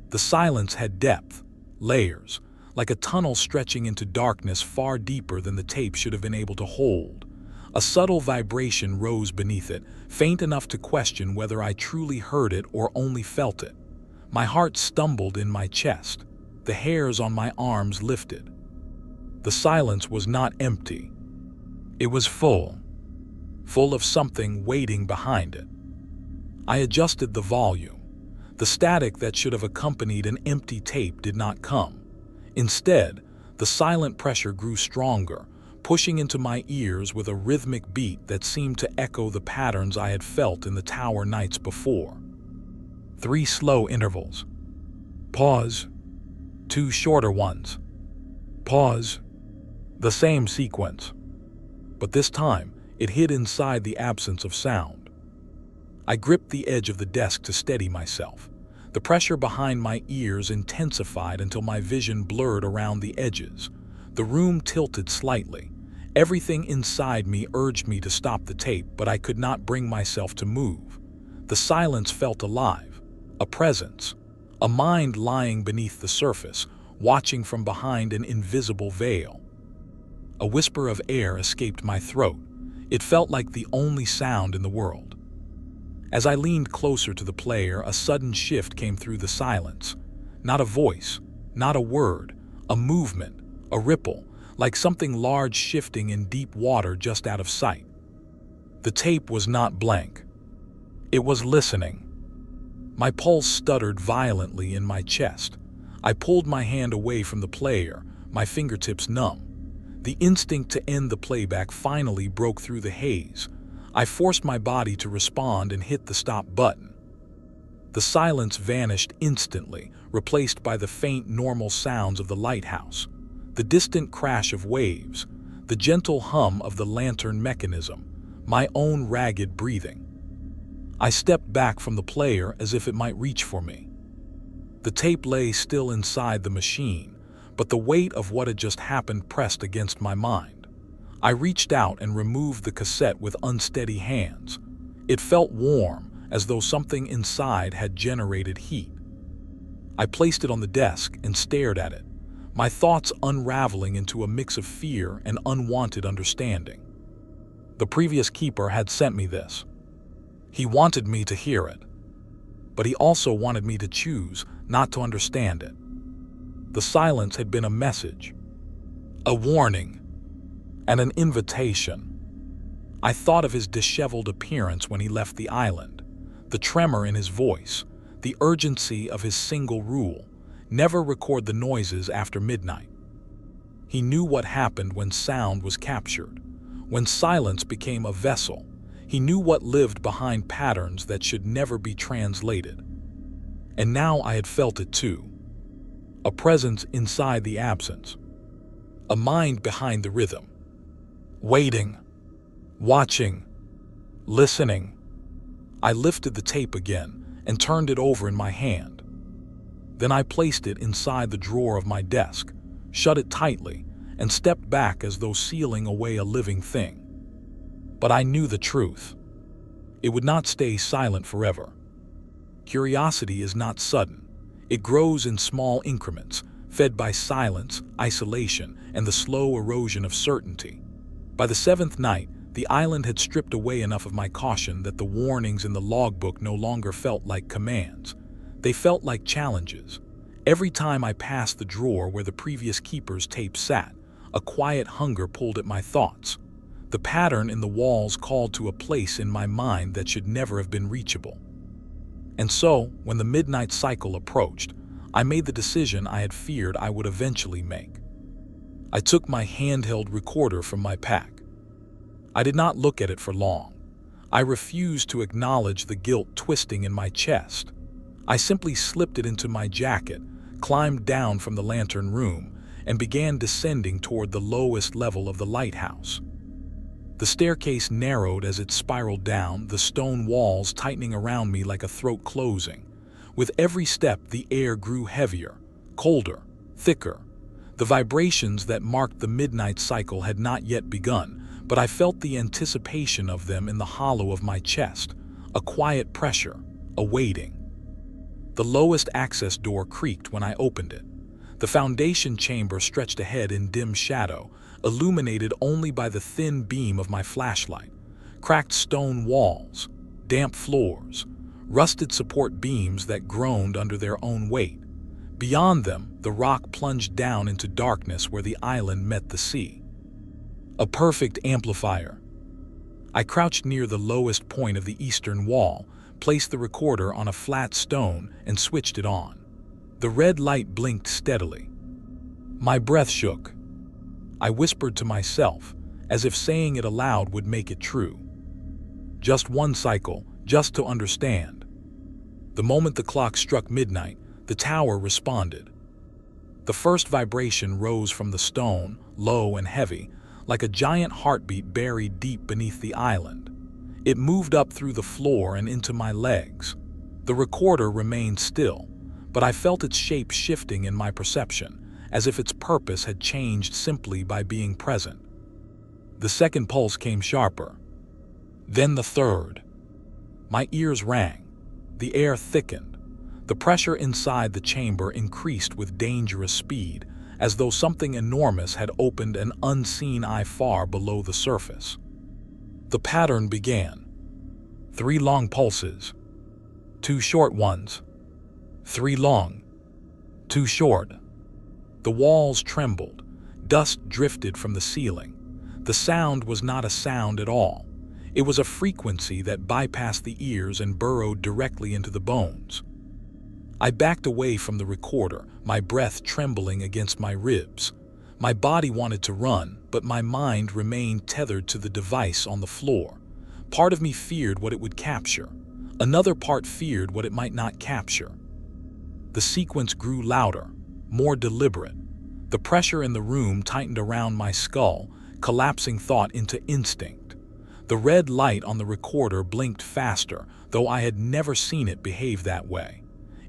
The silence had depth, layers, like a tunnel stretching into darkness far deeper than the tape should have been able to hold. A subtle vibration rose beneath it, faint enough to question whether I truly heard it or only felt it. My heart stumbled in my chest. The hairs on my arms lifted. The silence was not empty. It was full of something waiting behind it. I adjusted the volume. The static that should have accompanied an empty tape did not come. Instead, the silent pressure grew stronger, pushing into my ears with a rhythmic beat that seemed to echo the patterns I had felt in the tower nights before. 3 slow intervals. Pause. 2 shorter ones. Pause. The same sequence. But this time, it hid inside the absence of sound. I gripped the edge of the desk to steady myself. The pressure behind my ears intensified until my vision blurred around the edges. The room tilted slightly. Everything inside me urged me to stop the tape, but I could not bring myself to move. The silence felt alive, a presence, a mind lying beneath the surface, watching from behind an invisible veil. A whisper of air escaped my throat. It felt like the only sound in the world. As I leaned closer to the player, a sudden shift came through the silence. Not a voice, not a word, a movement, a ripple, like something large shifting in deep water just out of sight. The tape was not blank. It was listening. My pulse stuttered violently in my chest. I pulled my hand away from the player, my fingertips numb. The instinct to end the playback finally broke through the haze. I forced my body to respond and hit the stop button. The silence vanished instantly, replaced by the faint, normal sounds of the lighthouse, the distant crash of waves, the gentle hum of the lantern mechanism, my own ragged breathing. I stepped back from the player as if it might reach for me. The tape lay still inside the machine, but the weight of what had just happened pressed against my mind. I reached out and removed the cassette with unsteady hands. It felt warm, as though something inside had generated heat. I placed it on the desk and stared at it, my thoughts unraveling into a mix of fear and unwanted understanding. The previous keeper had sent me this. He wanted me to hear it, but he also wanted me to choose not to understand it. The silence had been a message, a warning, and an invitation. I thought of his disheveled appearance when he left the island, the tremor in his voice, the urgency of his single rule: never record the noises after midnight. He knew what happened when sound was captured, when silence became a vessel. He knew what lived behind patterns that should never be translated. And now I had felt it too. A presence inside the absence. A mind behind the rhythm. Waiting. Watching. Listening. I lifted the tape again and turned it over in my hand. Then I placed it inside the drawer of my desk, shut it tightly, and stepped back as though sealing away a living thing. But I knew the truth. It would not stay silent forever. Curiosity is not sudden. It grows in small increments, fed by silence, isolation, and the slow erosion of certainty. By the 7th night, the island had stripped away enough of my caution that the warnings in the logbook no longer felt like commands. They felt like challenges. Every time I passed the drawer where the previous keeper's tape sat, a quiet hunger pulled at my thoughts. The pattern in the walls called to a place in my mind that should never have been reachable. And so, when the midnight cycle approached, I made the decision I had feared I would eventually make. I took my handheld recorder from my pack. I did not look at it for long. I refused to acknowledge the guilt twisting in my chest. I simply slipped it into my jacket, climbed down from the lantern room, and began descending toward the lowest level of the lighthouse. The staircase narrowed as it spiraled down, the stone walls tightening around me like a throat closing. With every step, the air grew heavier, colder, thicker. The vibrations that marked the midnight cycle had not yet begun, but I felt the anticipation of them in the hollow of my chest, a quiet pressure, a waiting. The lowest access door creaked when I opened it. The foundation chamber stretched ahead in dim shadow, illuminated only by the thin beam of my flashlight. Cracked stone walls, damp floors, rusted support beams that groaned under their own weight. Beyond them, the rock plunged down into darkness where the island met the sea. A perfect amplifier. I crouched near the lowest point of the eastern wall, placed the recorder on a flat stone, and switched it on. The red light blinked steadily. My breath shook. I whispered to myself, as if saying it aloud would make it true. Just one cycle, just to understand. The moment the clock struck midnight, the tower responded. The first vibration rose from the stone, low and heavy, like a giant heartbeat buried deep beneath the island. It moved up through the floor and into my legs. The recorder remained still, but I felt its shape shifting in my perception, as if its purpose had changed simply by being present. The second pulse came sharper. Then the third. My ears rang. The air thickened. The pressure inside the chamber increased with dangerous speed, as though something enormous had opened an unseen eye far below the surface. The pattern began. 3 long pulses. 2 short ones. 3 long. 2 short. The walls trembled. Dust drifted from the ceiling. The sound was not a sound at all. It was a frequency that bypassed the ears and burrowed directly into the bones. I backed away from the recorder, my breath trembling against my ribs. My body wanted to run, but my mind remained tethered to the device on the floor. Part of me feared what it would capture. Another part feared what it might not capture. The sequence grew louder, more deliberate. The pressure in the room tightened around my skull, collapsing thought into instinct. The red light on the recorder blinked faster, though I had never seen it behave that way.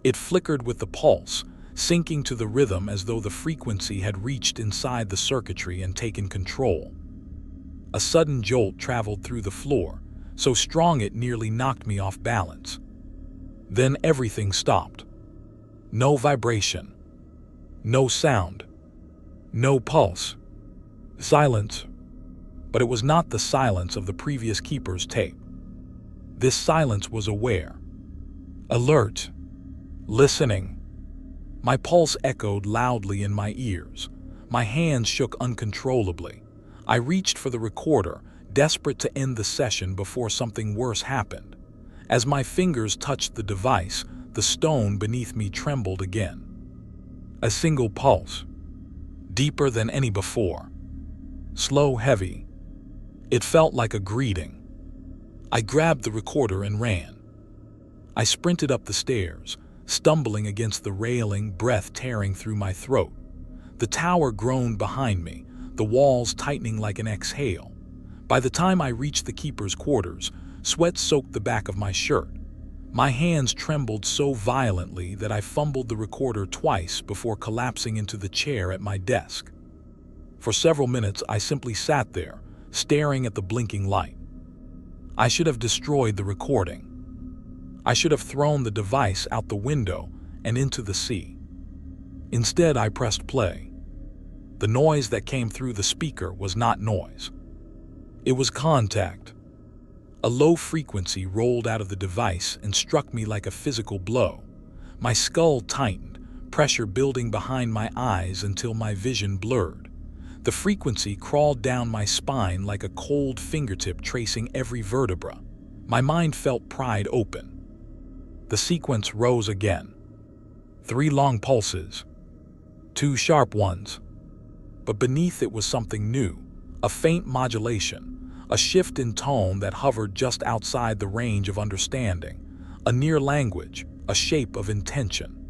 It flickered with the pulse, sinking to the rhythm as though the frequency had reached inside the circuitry and taken control. A sudden jolt traveled through the floor, so strong it nearly knocked me off balance. Then everything stopped. No vibration. No sound. No pulse. Silence. But it was not the silence of the previous keeper's tape. This silence was aware. Alert. Listening. My pulse echoed loudly in my ears. My hands shook uncontrollably. I reached for the recorder, desperate to end the session before something worse happened. As my fingers touched the device, the stone beneath me trembled again. A single pulse. Deeper than any before. Slow, heavy. It felt like a greeting. I grabbed the recorder and ran. I sprinted up the stairs, stumbling against the railing, breath tearing through my throat. The tower groaned behind me, the walls tightening like an exhale. By the time I reached the keeper's quarters, sweat soaked the back of my shirt. My hands trembled so violently that I fumbled the recorder twice before collapsing into the chair at my desk. For several minutes, I simply sat there, staring at the blinking light. I should have destroyed the recording. I should have thrown the device out the window and into the sea. Instead, I pressed play. The noise that came through the speaker was not noise. It was contact. A low frequency rolled out of the device and struck me like a physical blow. My skull tightened, pressure building behind my eyes until my vision blurred. The frequency crawled down my spine like a cold fingertip tracing every vertebra. My mind felt pried open. The sequence rose again. 3 long pulses. 2 sharp ones. But beneath it was something new, a faint modulation, a shift in tone that hovered just outside the range of understanding, a near language, a shape of intention.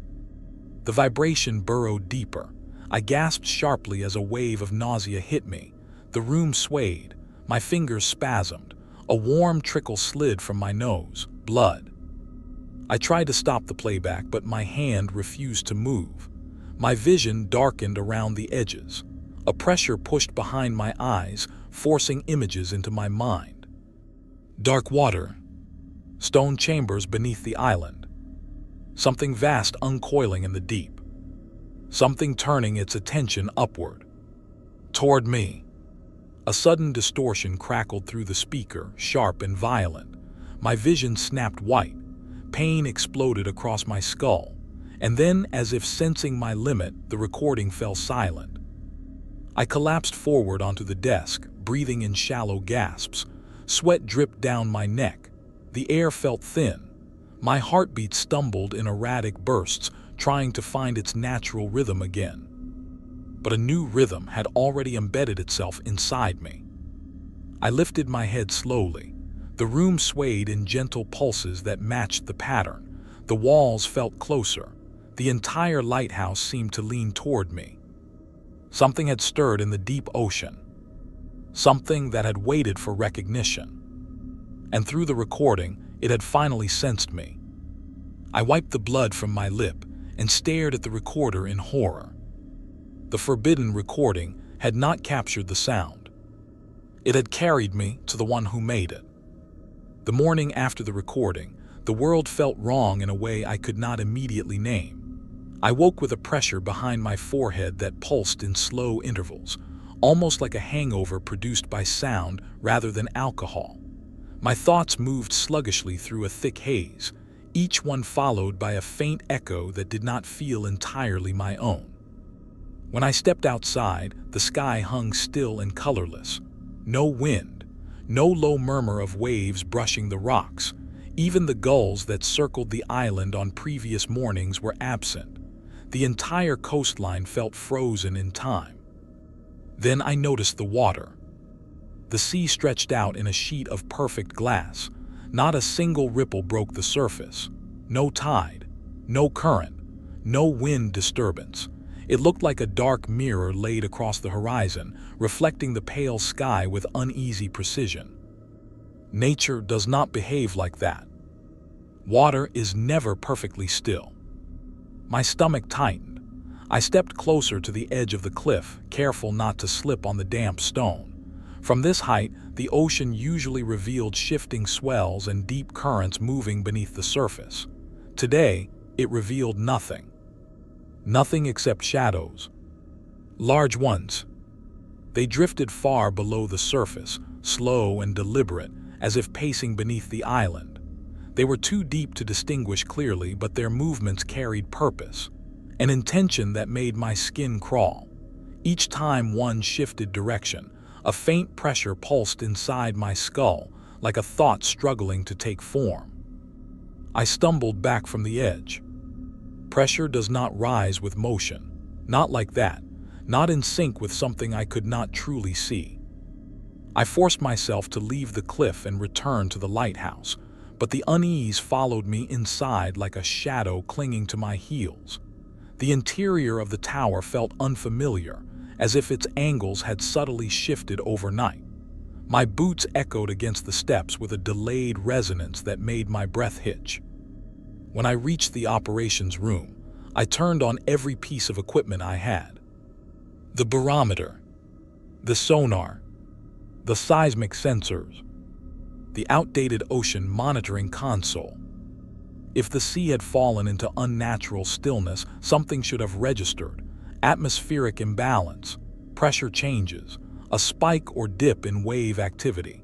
The vibration burrowed deeper. I gasped sharply as a wave of nausea hit me. The room swayed. My fingers spasmed. A warm trickle slid from my nose. Blood. I tried to stop the playback, but my hand refused to move. My vision darkened around the edges. A pressure pushed behind my eyes, forcing images into my mind. Dark water. Stone chambers beneath the island. Something vast uncoiling in the deep. Something turning its attention upward. Toward me. A sudden distortion crackled through the speaker, sharp and violent. My vision snapped white. Pain exploded across my skull. And then, as if sensing my limit, the recording fell silent. I collapsed forward onto the desk, breathing in shallow gasps. Sweat dripped down my neck. The air felt thin. My heartbeat stumbled in erratic bursts, trying to find its natural rhythm again. But a new rhythm had already embedded itself inside me. I lifted my head slowly. The room swayed in gentle pulses that matched the pattern. The walls felt closer. The entire lighthouse seemed to lean toward me. Something had stirred in the deep ocean. Something that had waited for recognition. And through the recording, it had finally sensed me. I wiped the blood from my lip and stared at the recorder in horror. The forbidden recording had not captured the sound. It had carried me to the one who made it. The morning after the recording, the world felt wrong in a way I could not immediately name. I woke with a pressure behind my forehead that pulsed in slow intervals, almost like a hangover produced by sound rather than alcohol. My thoughts moved sluggishly through a thick haze, each one followed by a faint echo that did not feel entirely my own. When I stepped outside, the sky hung still and colorless. No wind, no low murmur of waves brushing the rocks. Even the gulls that circled the island on previous mornings were absent. The entire coastline felt frozen in time. Then I noticed the water. The sea stretched out in a sheet of perfect glass. Not a single ripple broke the surface. No tide, no current, no wind disturbance. It looked like a dark mirror laid across the horizon, reflecting the pale sky with uneasy precision. Nature does not behave like that. Water is never perfectly still. My stomach tightened. I stepped closer to the edge of the cliff, careful not to slip on the damp stone. From this height, the ocean usually revealed shifting swells and deep currents moving beneath the surface. Today, it revealed nothing. Nothing except shadows. Large ones. They drifted far below the surface, slow and deliberate, as if pacing beneath the island. They were too deep to distinguish clearly, but their movements carried purpose, an intention that made my skin crawl. Each time one shifted direction, a faint pressure pulsed inside my skull, like a thought struggling to take form. I stumbled back from the edge. Pressure does not rise with motion. Not like that. Not in sync with something I could not truly see. I forced myself to leave the cliff and return to the lighthouse, but the unease followed me inside like a shadow clinging to my heels. The interior of the tower felt unfamiliar, as if its angles had subtly shifted overnight. My boots echoed against the steps with a delayed resonance that made my breath hitch. When I reached the operations room, I turned on every piece of equipment I had. The barometer, the sonar, the seismic sensors, the outdated ocean monitoring console. If the sea had fallen into unnatural stillness, something should have registered. Atmospheric imbalance, pressure changes, a spike or dip in wave activity.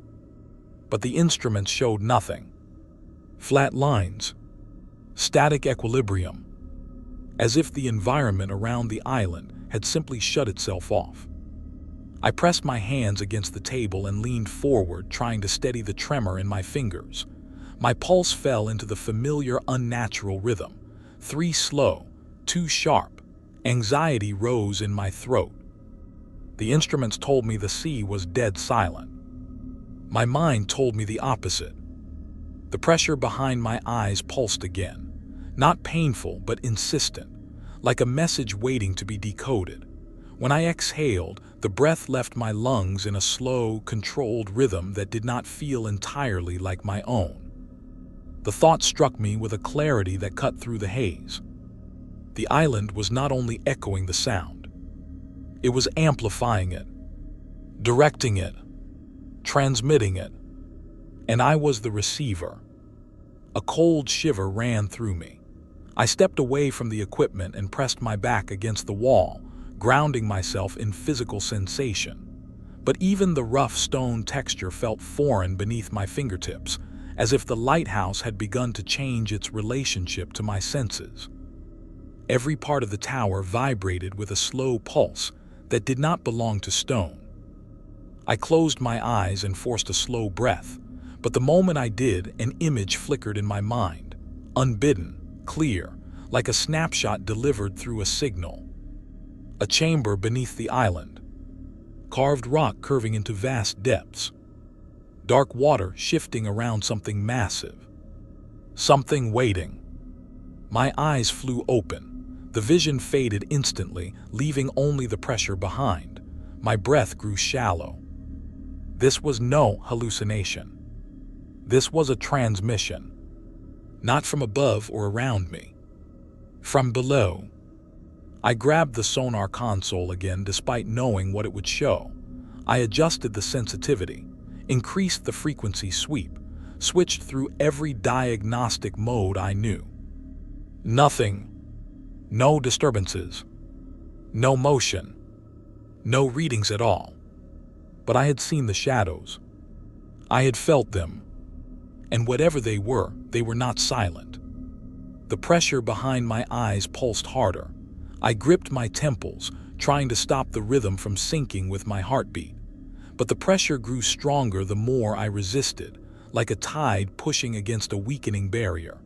But the instruments showed nothing. Flat lines, static equilibrium, as if the environment around the island had simply shut itself off. I pressed my hands against the table and leaned forward, trying to steady the tremor in my fingers. My pulse fell into the familiar, unnatural rhythm. 3 slow, 2 sharp. Anxiety rose in my throat. The instruments told me the sea was dead silent. My mind told me the opposite. The pressure behind my eyes pulsed again. Not painful, but insistent, like a message waiting to be decoded. When I exhaled, the breath left my lungs in a slow, controlled rhythm that did not feel entirely like my own. The thought struck me with a clarity that cut through the haze. The island was not only echoing the sound, it was amplifying it, directing it, transmitting it, and I was the receiver. A cold shiver ran through me. I stepped away from the equipment and pressed my back against the wall, grounding myself in physical sensation. But even the rough stone texture felt foreign beneath my fingertips, as if the lighthouse had begun to change its relationship to my senses. Every part of the tower vibrated with a slow pulse that did not belong to stone. I closed my eyes and forced a slow breath, But the moment I did, an image flickered in my mind, unbidden, clear, like a snapshot delivered through a signal. A chamber beneath the island, carved rock curving into vast depths, dark water shifting around something massive, something waiting. My eyes flew open. The vision faded instantly, leaving only the pressure behind. My breath grew shallow. This was no hallucination. This was a transmission. Not from above or around me. From below. I grabbed the sonar console again despite knowing what it would show. I adjusted the sensitivity, increased the frequency sweep, switched through every diagnostic mode I knew. Nothing. No disturbances. No motion. No readings at all. But I had seen the shadows. I had felt them. And whatever they were not silent. The pressure behind my eyes pulsed harder. I gripped my temples, trying to stop the rhythm from syncing with my heartbeat. But the pressure grew stronger the more I resisted, like a tide pushing against a weakening barrier.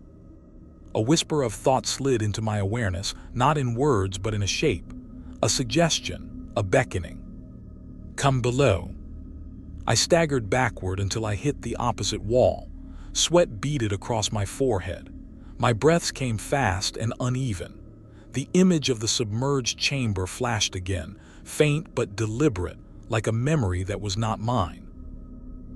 A whisper of thought slid into my awareness, not in words but in a shape, a suggestion, a beckoning. Come below. I staggered backward until I hit the opposite wall. Sweat beaded across my forehead. My breaths came fast and uneven. The image of the submerged chamber flashed again, faint but deliberate, like a memory that was not mine.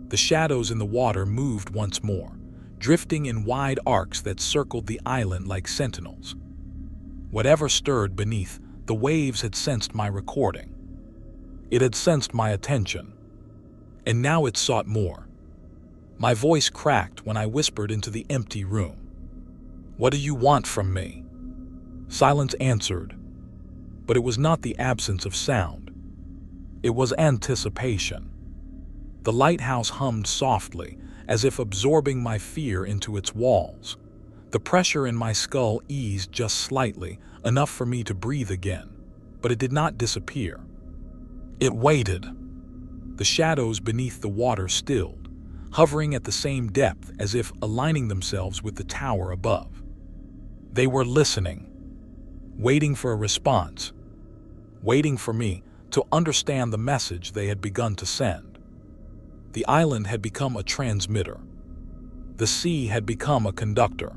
The shadows in the water moved once more, drifting in wide arcs that circled the island like sentinels. Whatever stirred beneath, the waves had sensed my recording. It had sensed my attention. And now it sought more. My voice cracked when I whispered into the empty room. What do you want from me? Silence answered, but it was not the absence of sound. It was anticipation. The lighthouse hummed softly, as if absorbing my fear into its walls. The pressure in my skull eased just slightly, enough for me to breathe again, but it did not disappear. It waited. The shadows beneath the water stilled, hovering at the same depth as if aligning themselves with the tower above. They were listening, waiting for a response, waiting for me to understand the message they had begun to send. The island had become a transmitter. The sea had become a conductor,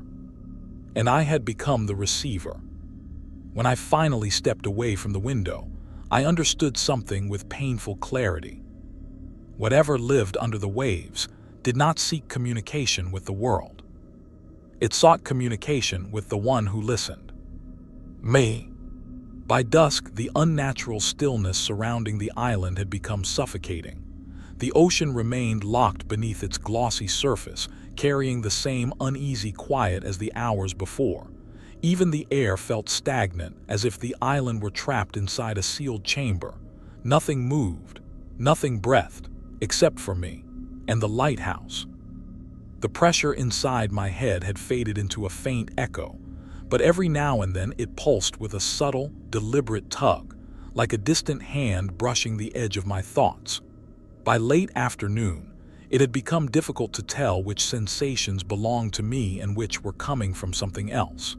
and I had become the receiver. When I finally stepped away from the window, I understood something with painful clarity. Whatever lived under the waves did not seek communication with the world. It sought communication with the one who listened. Me. By dusk, the unnatural stillness surrounding the island had become suffocating. The ocean remained locked beneath its glossy surface, carrying the same uneasy quiet as the hours before. Even the air felt stagnant, as if the island were trapped inside a sealed chamber. Nothing moved, nothing breathed, except for me and the lighthouse. The pressure inside my head had faded into a faint echo, but every now and then it pulsed with a subtle, deliberate tug, like a distant hand brushing the edge of my thoughts. By late afternoon, it had become difficult to tell which sensations belonged to me and which were coming from something else.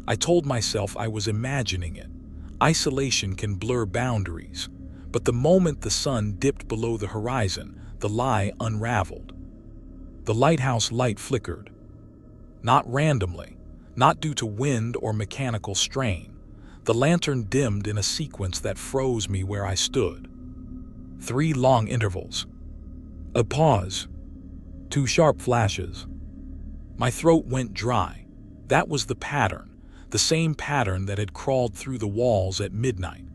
I told myself I was imagining it. Isolation can blur boundaries, but the moment the sun dipped below the horizon, the lie unraveled. The lighthouse light flickered. Not randomly, not due to wind or mechanical strain. The lantern dimmed in a sequence that froze me where I stood. 3 long intervals. A pause. 2 sharp flashes. My throat went dry. That was the pattern, the same pattern that had crawled through the walls at midnight,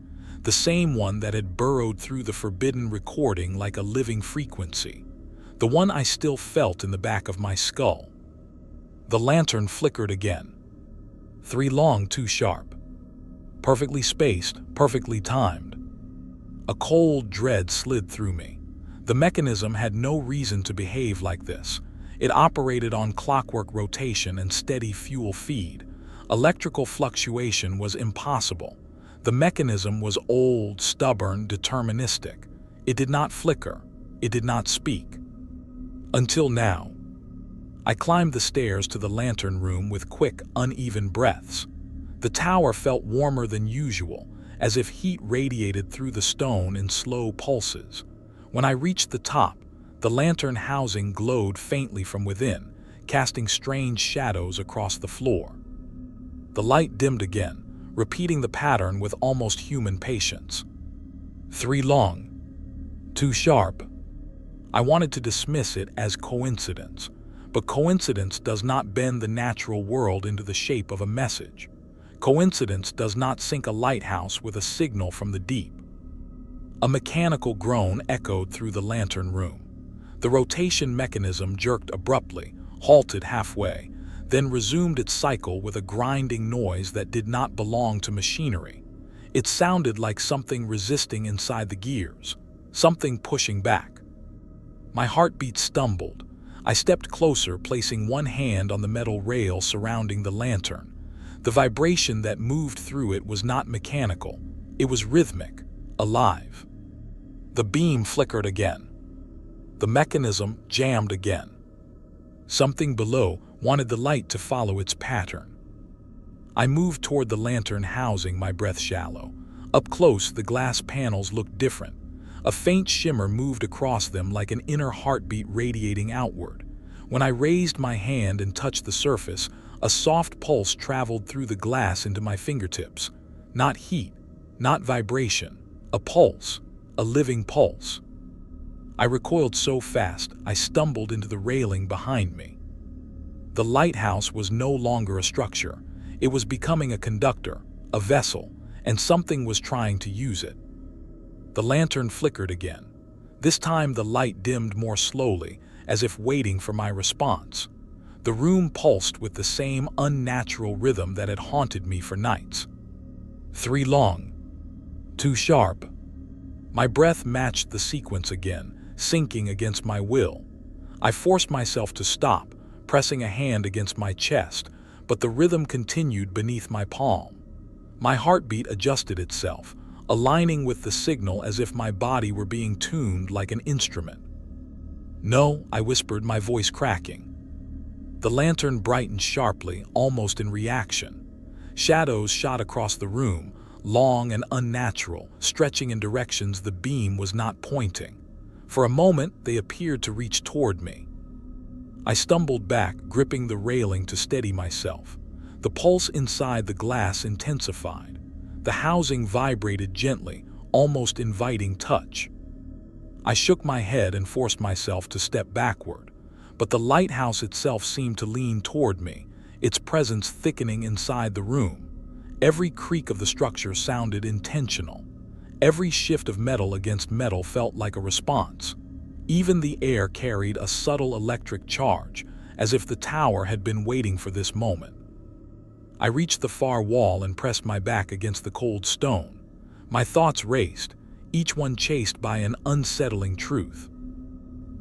the same one that had burrowed through the forbidden recording like a living frequency, the one I still felt in the back of my skull. The lantern flickered again. 3 long, 2 sharp. Perfectly spaced, perfectly timed. A cold dread slid through me. The mechanism had no reason to behave like this. It operated on clockwork rotation and steady fuel feed. Electrical fluctuation was impossible. The mechanism was old, stubborn, deterministic. It did not flicker. It did not speak. Until now. I climbed the stairs to the lantern room with quick, uneven breaths. The tower felt warmer than usual, as if heat radiated through the stone in slow pulses. When I reached the top, the lantern housing glowed faintly from within, casting strange shadows across the floor. The light dimmed again, repeating the pattern with almost human patience. 3 long. 2 sharp. I wanted to dismiss it as coincidence, but coincidence does not bend the natural world into the shape of a message. Coincidence does not sink a lighthouse with a signal from the deep. A mechanical groan echoed through the lantern room. The rotation mechanism jerked abruptly, halted halfway, then resumed its cycle with a grinding noise that did not belong to machinery. It sounded like something resisting inside the gears, something pushing back. My heartbeat stumbled. I stepped closer, placing one hand on the metal rail surrounding the lantern. The vibration that moved through it was not mechanical. It was rhythmic, alive. The beam flickered again. The mechanism jammed again. Something below wanted the light to follow its pattern. I moved toward the lantern housing, my breath shallow. Up close, the glass panels looked different. A faint shimmer moved across them like an inner heartbeat radiating outward. When I raised my hand and touched the surface, a soft pulse traveled through the glass into my fingertips. Not heat, not vibration, a pulse, a living pulse. I recoiled so fast, I stumbled into the railing behind me. The lighthouse was no longer a structure. It was becoming a conductor, a vessel, and something was trying to use it. The lantern flickered again. This time the light dimmed more slowly, as if waiting for my response. The room pulsed with the same unnatural rhythm that had haunted me for nights. 3 long. 2 sharp. My breath matched the sequence again, sinking against my will. I forced myself to stop, pressing a hand against my chest, but the rhythm continued beneath my palm. My heartbeat adjusted itself, aligning with the signal as if my body were being tuned like an instrument. "No," I whispered, my voice cracking. The lantern brightened sharply, almost in reaction. Shadows shot across the room, long and unnatural, stretching in directions the beam was not pointing. For a moment, they appeared to reach toward me. I stumbled back, gripping the railing to steady myself. The pulse inside the glass intensified. The housing vibrated gently, almost inviting touch. I shook my head and forced myself to step backward, but the lighthouse itself seemed to lean toward me, its presence thickening inside the room. Every creak of the structure sounded intentional. Every shift of metal against metal felt like a response. Even the air carried a subtle electric charge, as if the tower had been waiting for this moment. I reached the far wall and pressed my back against the cold stone. My thoughts raced, each one chased by an unsettling truth.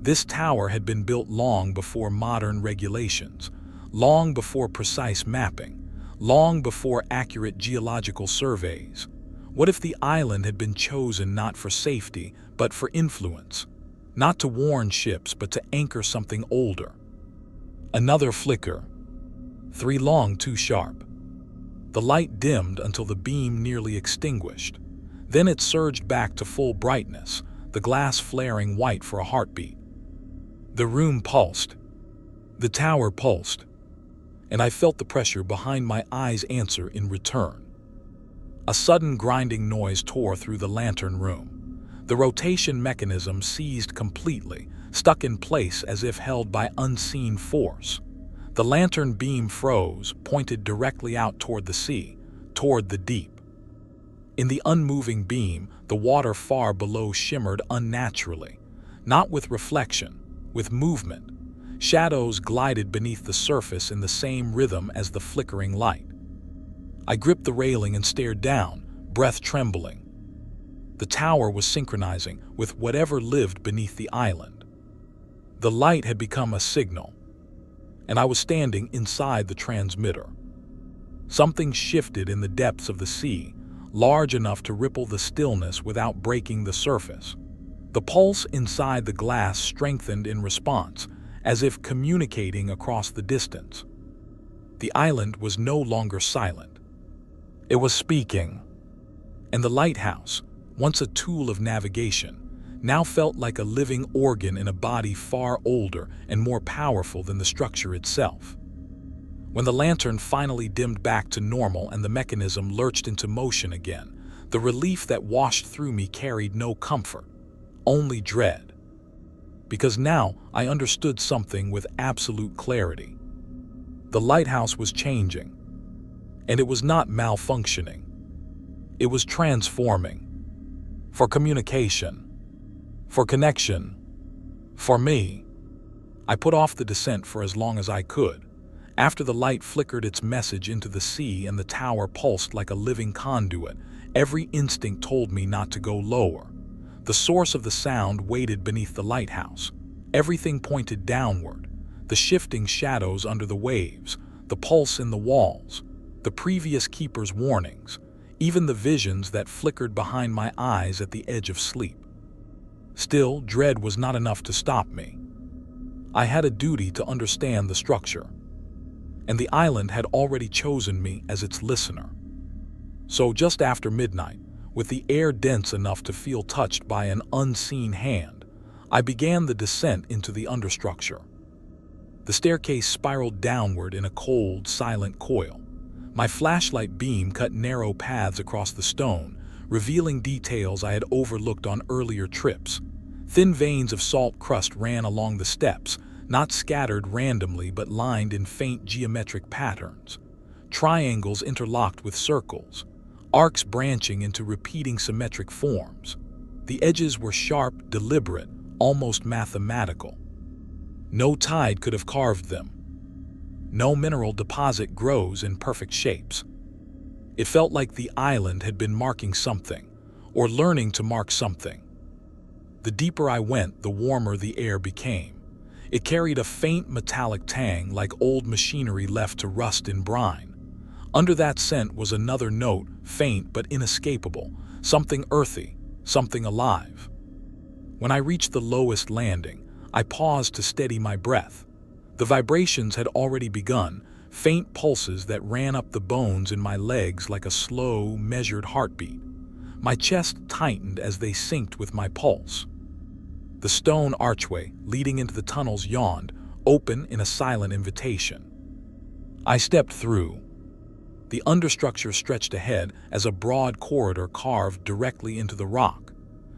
This tower had been built long before modern regulations, long before precise mapping, long before accurate geological surveys. What if the island had been chosen not for safety, but for influence? Not to warn ships, but to anchor something older. Another flicker. 3 long, 2 sharp. The light dimmed until the beam nearly extinguished. Then it surged back to full brightness, the glass flaring white for a heartbeat. The room pulsed. The tower pulsed. And I felt the pressure behind my eyes answer in return. A sudden grinding noise tore through the lantern room. The rotation mechanism seized completely, stuck in place as if held by unseen force. The lantern beam froze, pointed directly out toward the sea, toward the deep. In the unmoving beam, the water far below shimmered unnaturally, not with reflection, with movement. Shadows glided beneath the surface in the same rhythm as the flickering light. I gripped the railing and stared down, breath trembling. The tower was synchronizing with whatever lived beneath the island. The light had become a signal, and I was standing inside the transmitter. Something shifted in the depths of the sea, large enough to ripple the stillness without breaking the surface. The pulse inside the glass strengthened in response, as if communicating across the distance. The island was no longer silent. It was speaking. And the lighthouse, once a tool of navigation, now felt like a living organ in a body far older and more powerful than the structure itself. When the lantern finally dimmed back to normal and the mechanism lurched into motion again, the relief that washed through me carried no comfort, only dread. Because now I understood something with absolute clarity. The lighthouse was changing, and it was not malfunctioning. It was transforming. For communication, for connection, for me. I put off the descent for as long as I could. After the light flickered its message into the sea and the tower pulsed like a living conduit, every instinct told me not to go lower. The source of the sound waited beneath the lighthouse. Everything pointed downward. The shifting shadows under the waves, the pulse in the walls, the previous keeper's warnings, even the visions that flickered behind my eyes at the edge of sleep. Still, dread was not enough to stop me. I had a duty to understand the structure, and the island had already chosen me as its listener. So just after midnight, with the air dense enough to feel touched by an unseen hand, I began the descent into the understructure. The staircase spiraled downward in a cold, silent coil. My flashlight beam cut narrow paths across the stone, revealing details I had overlooked on earlier trips. Thin veins of salt crust ran along the steps, not scattered randomly but lined in faint geometric patterns. Triangles interlocked with circles, arcs branching into repeating symmetric forms. The edges were sharp, deliberate, almost mathematical. No tide could have carved them. No mineral deposit grows in perfect shapes. It felt like the island had been marking something, or learning to mark something. The deeper I went, the warmer the air became. It carried a faint metallic tang like old machinery left to rust in brine. Under that scent was another note, faint but inescapable, something earthy, something alive. When I reached the lowest landing, I paused to steady my breath. The vibrations had already begun, faint pulses that ran up the bones in my legs like a slow, measured heartbeat. My chest tightened as they synced with my pulse. The stone archway leading into the tunnels yawned, open in a silent invitation. I stepped through. The understructure stretched ahead as a broad corridor carved directly into the rock.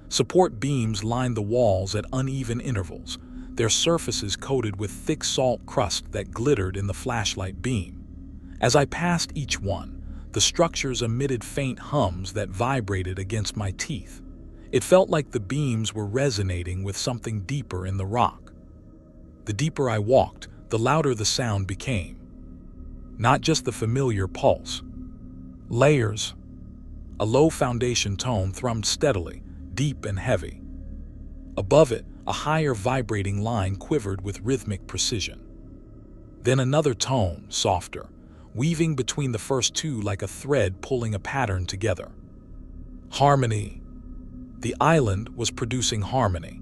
Support beams lined the walls at uneven intervals, their surfaces coated with thick salt crust that glittered in the flashlight beam. As I passed each one, the structures emitted faint hums that vibrated against my teeth. It felt like the beams were resonating with something deeper in the rock. The deeper I walked, the louder the sound became. Not just the familiar pulse. Layers. A low foundation tone thrummed steadily, deep and heavy. Above it, a higher vibrating line quivered with rhythmic precision. Then another tone, softer, weaving between the first two like a thread pulling a pattern together. Harmony. The island was producing harmony.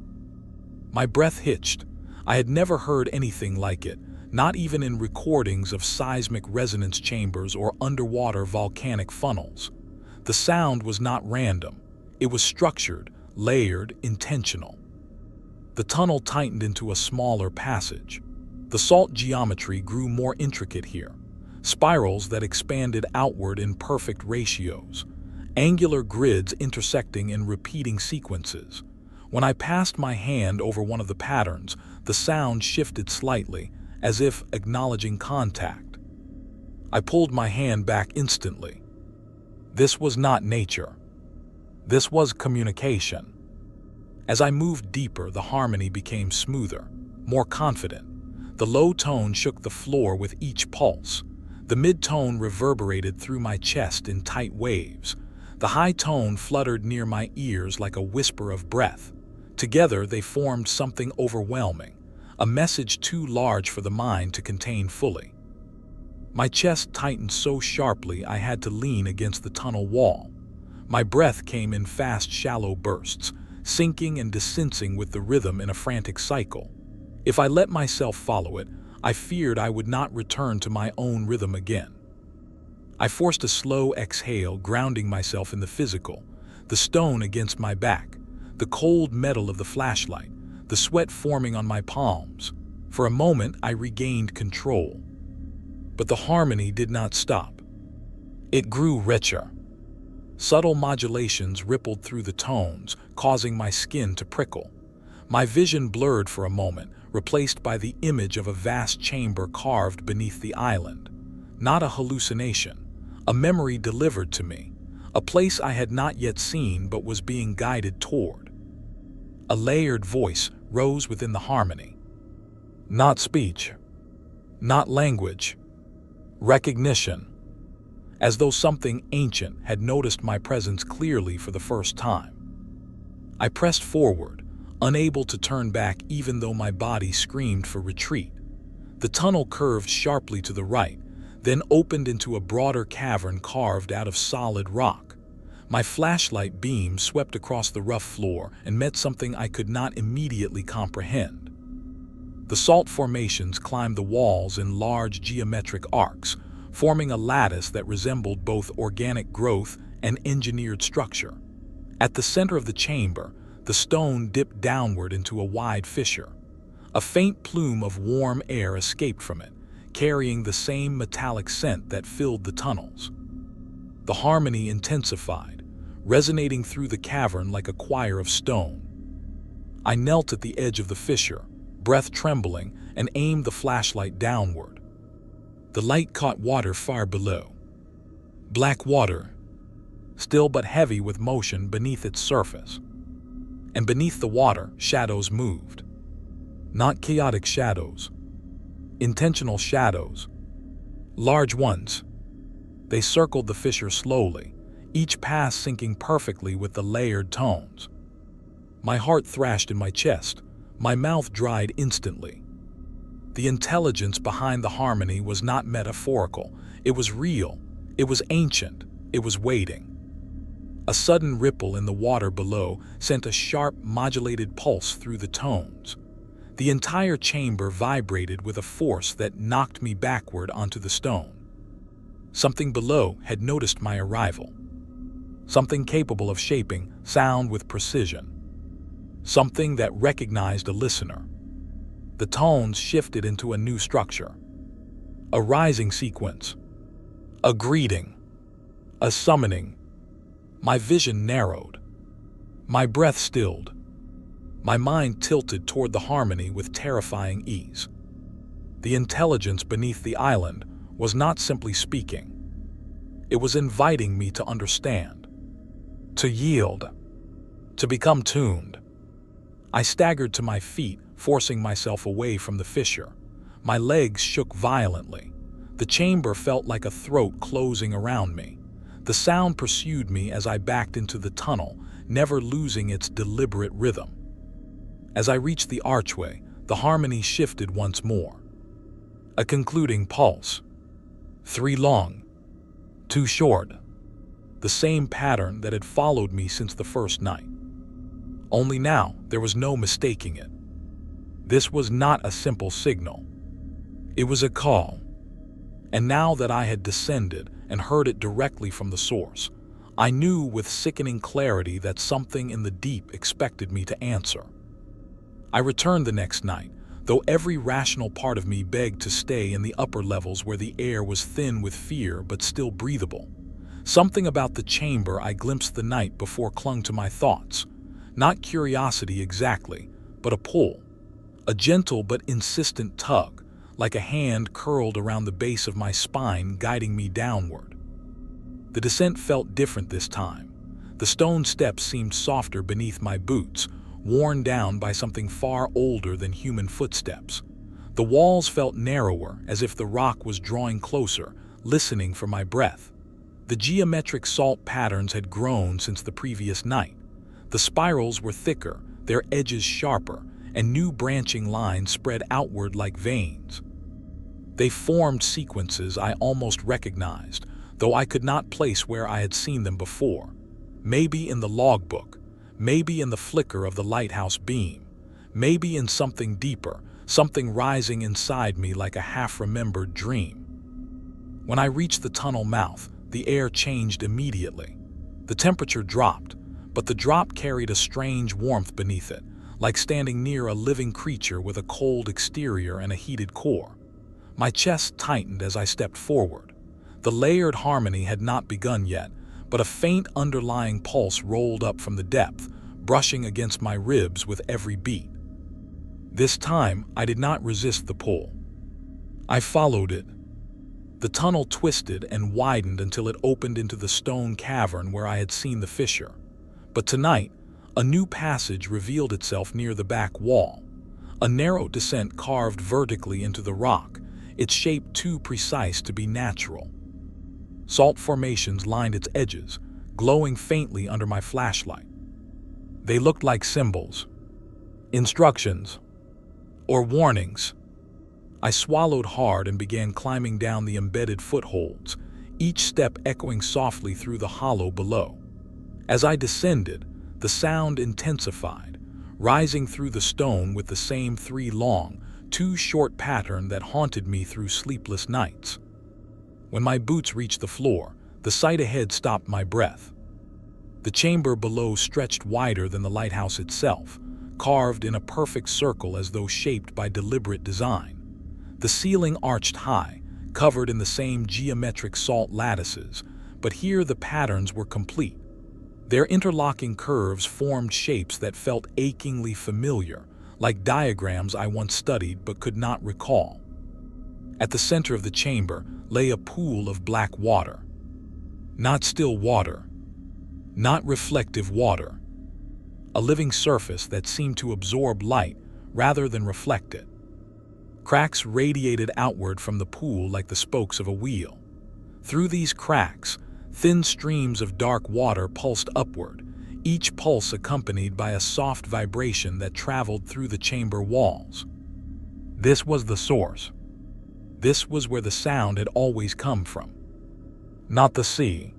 My breath hitched. I had never heard anything like it, not even in recordings of seismic resonance chambers or underwater volcanic funnels. The sound was not random. It was structured, layered, intentional. The tunnel tightened into a smaller passage. The salt geometry grew more intricate here. Spirals that expanded outward in perfect ratios. Angular grids intersecting in repeating sequences. When I passed my hand over one of the patterns, the sound shifted slightly, as if acknowledging contact. I pulled my hand back instantly. This was not nature. This was communication. As I moved deeper, the harmony became smoother, more confident. The low tone shook the floor with each pulse. The mid-tone reverberated through my chest in tight waves. The high tone fluttered near my ears like a whisper of breath. Together, they formed something overwhelming, a message too large for the mind to contain fully. My chest tightened so sharply I had to lean against the tunnel wall. My breath came in fast, shallow bursts, sinking and descending with the rhythm in a frantic cycle. If I let myself follow it, I feared I would not return to my own rhythm again. I forced a slow exhale, grounding myself in the physical, the stone against my back, the cold metal of the flashlight, the sweat forming on my palms. For a moment, I regained control. But the harmony did not stop. It grew richer. Subtle modulations rippled through the tones, causing my skin to prickle. My vision blurred for a moment, replaced by the image of a vast chamber carved beneath the island. Not a hallucination, a memory delivered to me, a place I had not yet seen but was being guided toward. A layered voice rose within the harmony. Not speech, not language, recognition, as though something ancient had noticed my presence clearly for the first time. I pressed forward, unable to turn back even though my body screamed for retreat. The tunnel curved sharply to the right, then opened into a broader cavern carved out of solid rock. My flashlight beam swept across the rough floor and met something I could not immediately comprehend. The salt formations climbed the walls in large geometric arcs, forming a lattice that resembled both organic growth and engineered structure. At the center of the chamber, the stone dipped downward into a wide fissure. A faint plume of warm air escaped from it, carrying the same metallic scent that filled the tunnels. The harmony intensified, resonating through the cavern like a choir of stone. I knelt at the edge of the fissure, breath trembling, and aimed the flashlight downward. The light caught water far below. Black water, still but heavy with motion beneath its surface. And beneath the water, shadows moved. Not chaotic shadows, intentional shadows. Large ones. They circled the fissure slowly, each pass syncing perfectly with the layered tones. My heart thrashed in my chest, my mouth dried instantly. The intelligence behind the harmony was not metaphorical. It was real. It was ancient. It was waiting. A sudden ripple in the water below sent a sharp, modulated pulse through the tones. The entire chamber vibrated with a force that knocked me backward onto the stone. Something below had noticed my arrival. Something capable of shaping sound with precision. Something that recognized a listener. The tones shifted into a new structure. A rising sequence. A greeting. A summoning. My vision narrowed. My breath stilled. My mind tilted toward the harmony with terrifying ease. The intelligence beneath the island was not simply speaking. It was inviting me to understand, to yield, to become tuned. I staggered to my feet, forcing myself away from the fissure. My legs shook violently. The chamber felt like a throat closing around me. The sound pursued me as I backed into the tunnel, never losing its deliberate rhythm. As I reached the archway, the harmony shifted once more. A concluding pulse. 3 long, 2 short. The same pattern that had followed me since the first night. Only now, there was no mistaking it. This was not a simple signal. It was a call. And now that I had descended and heard it directly from the source, I knew with sickening clarity that something in the deep expected me to answer. I returned the next night, though every rational part of me begged to stay in the upper levels where the air was thin with fear but still breathable. Something about the chamber I glimpsed the night before clung to my thoughts. Not curiosity exactly, but a pull. A gentle but insistent tug, like a hand curled around the base of my spine guiding me downward. The descent felt different this time. The stone steps seemed softer beneath my boots, worn down by something far older than human footsteps. The walls felt narrower, as if the rock was drawing closer, listening for my breath. The geometric salt patterns had grown since the previous night. The spirals were thicker, their edges sharper, and new branching lines spread outward like veins. They formed sequences I almost recognized, though I could not place where I had seen them before. Maybe in the logbook, maybe in the flicker of the lighthouse beam, maybe in something deeper, something rising inside me like a half-remembered dream. When I reached the tunnel mouth, the air changed immediately. The temperature dropped, but the drop carried a strange warmth beneath it, like standing near a living creature with a cold exterior and a heated core. My chest tightened as I stepped forward. The layered harmony had not begun yet, but a faint underlying pulse rolled up from the depth, brushing against my ribs with every beat. This time, I did not resist the pull. I followed it. The tunnel twisted and widened until it opened into the stone cavern where I had seen the fissure. But tonight, a new passage revealed itself near the back wall. A narrow descent carved vertically into the rock, its shape too precise to be natural. Salt formations lined its edges, glowing faintly under my flashlight. They looked like symbols, instructions, or warnings. I swallowed hard and began climbing down the embedded footholds, each step echoing softly through the hollow below. As I descended, the sound intensified, rising through the stone with the same 3 long, 2 short pattern that haunted me through sleepless nights. When my boots reached the floor, the sight ahead stopped my breath. The chamber below stretched wider than the lighthouse itself, carved in a perfect circle as though shaped by deliberate design. The ceiling arched high, covered in the same geometric salt lattices, but here the patterns were complete. Their interlocking curves formed shapes that felt achingly familiar, like diagrams I once studied but could not recall. At the center of the chamber lay a pool of black water. Not still water, not reflective water. A living surface that seemed to absorb light rather than reflect it. Cracks radiated outward from the pool like the spokes of a wheel. Through these cracks, thin streams of dark water pulsed upward, each pulse accompanied by a soft vibration that traveled through the chamber walls. This was the source. This was where the sound had always come from. Not the sea,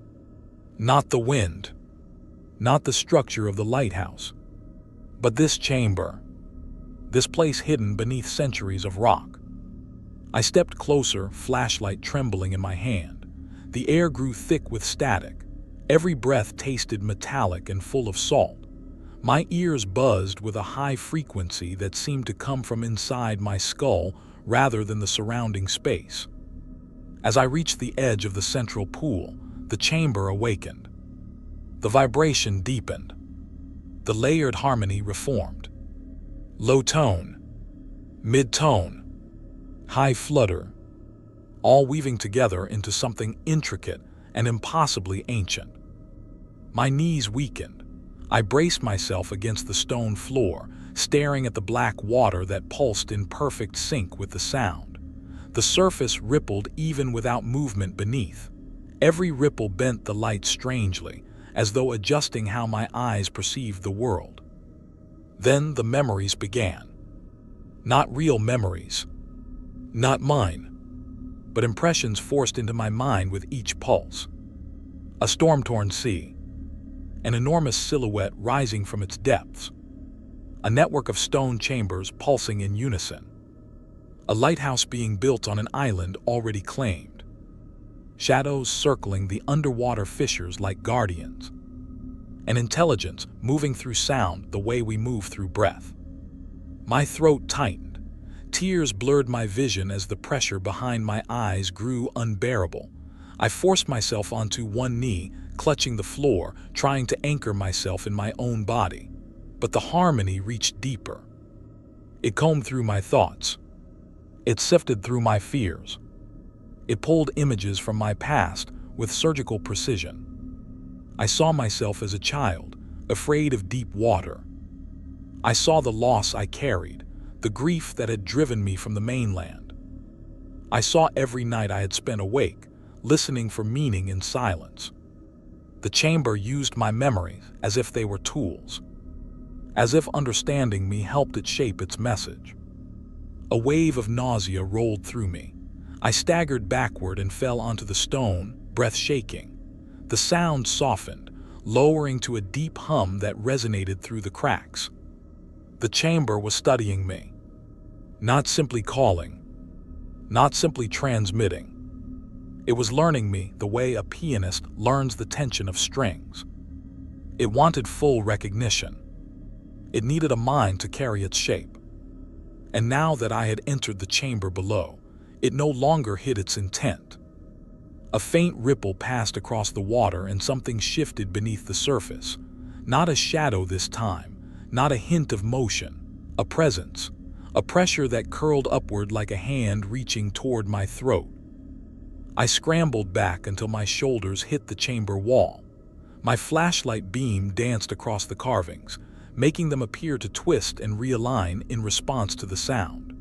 not the wind, not the structure of the lighthouse, but this chamber. This place hidden beneath centuries of rock. I stepped closer, flashlight trembling in my hand. The air grew thick with static. Every breath tasted metallic and full of salt. My ears buzzed with a high frequency that seemed to come from inside my skull rather than the surrounding space. As I reached the edge of the central pool, the chamber awakened. The vibration deepened. The layered harmony reformed. Low tone, mid-tone, high flutter, all weaving together into something intricate and impossibly ancient. My knees weakened. I braced myself against the stone floor, staring at the black water that pulsed in perfect sync with the sound. The surface rippled even without movement beneath. Every ripple bent the light strangely, as though adjusting how my eyes perceived the world. Then the memories began. Not real memories. Not mine. But impressions forced into my mind with each pulse. A storm-torn sea. An enormous silhouette rising from its depths. A network of stone chambers pulsing in unison. A lighthouse being built on an island already claimed. Shadows circling the underwater fissures like guardians. An intelligence moving through sound the way we move through breath. My throat tightened. Tears blurred my vision as the pressure behind my eyes grew unbearable. I forced myself onto one knee, clutching the floor, trying to anchor myself in my own body. But the harmony reached deeper. It combed through my thoughts. It sifted through my fears. It pulled images from my past with surgical precision. I saw myself as a child, afraid of deep water. I saw the loss I carried, the grief that had driven me from the mainland. I saw every night I had spent awake, listening for meaning in silence. The chamber used my memories as if they were tools, as if understanding me helped it shape its message. A wave of nausea rolled through me. I staggered backward and fell onto the stone, breath shaking. The sound softened, lowering to a deep hum that resonated through the cracks. The chamber was studying me. Not simply calling, not simply transmitting. It was learning me the way a pianist learns the tension of strings. It wanted full recognition. It needed a mind to carry its shape. And now that I had entered the chamber below, it no longer hid its intent. A faint ripple passed across the water and something shifted beneath the surface. Not a shadow this time, not a hint of motion, a presence, a pressure that curled upward like a hand reaching toward my throat. I scrambled back until my shoulders hit the chamber wall. My flashlight beam danced across the carvings, making them appear to twist and realign in response to the sound.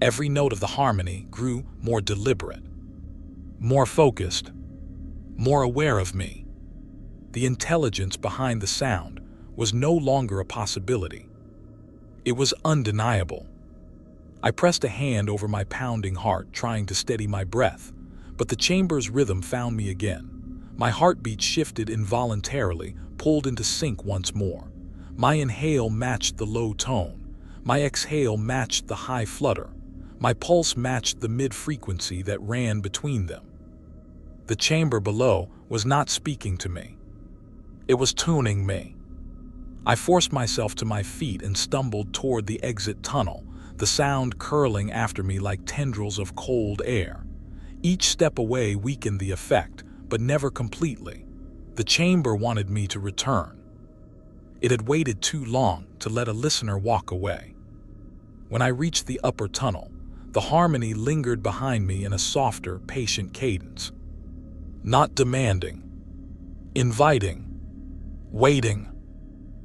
Every note of the harmony grew more deliberate, more focused, more aware of me. The intelligence behind the sound was no longer a possibility. It was undeniable. I pressed a hand over my pounding heart, trying to steady my breath, but the chamber's rhythm found me again. My heartbeat shifted involuntarily, pulled into sync once more. My inhale matched the low tone. My exhale matched the high flutter. My pulse matched the mid-frequency that ran between them. The chamber below was not speaking to me. It was tuning me. I forced myself to my feet and stumbled toward the exit tunnel, the sound curling after me like tendrils of cold air. Each step away weakened the effect, but never completely. The chamber wanted me to return. It had waited too long to let a listener walk away. When I reached the upper tunnel, the harmony lingered behind me in a softer, patient cadence. Not demanding, inviting, waiting.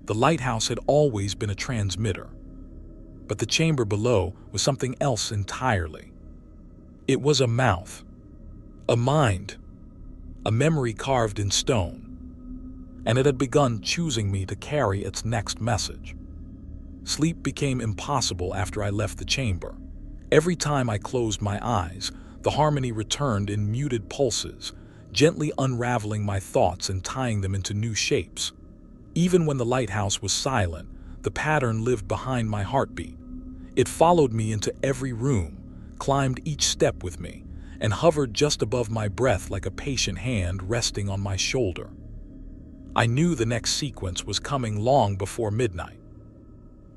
The lighthouse had always been a transmitter, but the chamber below was something else entirely. It was a mouth, a mind, a memory carved in stone, and it had begun choosing me to carry its next message. Sleep became impossible after I left the chamber. Every time I closed my eyes, the harmony returned in muted pulses, gently unraveling my thoughts and tying them into new shapes. Even when the lighthouse was silent, the pattern lived behind my heartbeat. It followed me into every room, climbed each step with me, and hovered just above my breath like a patient hand resting on my shoulder. I knew the next sequence was coming long before midnight.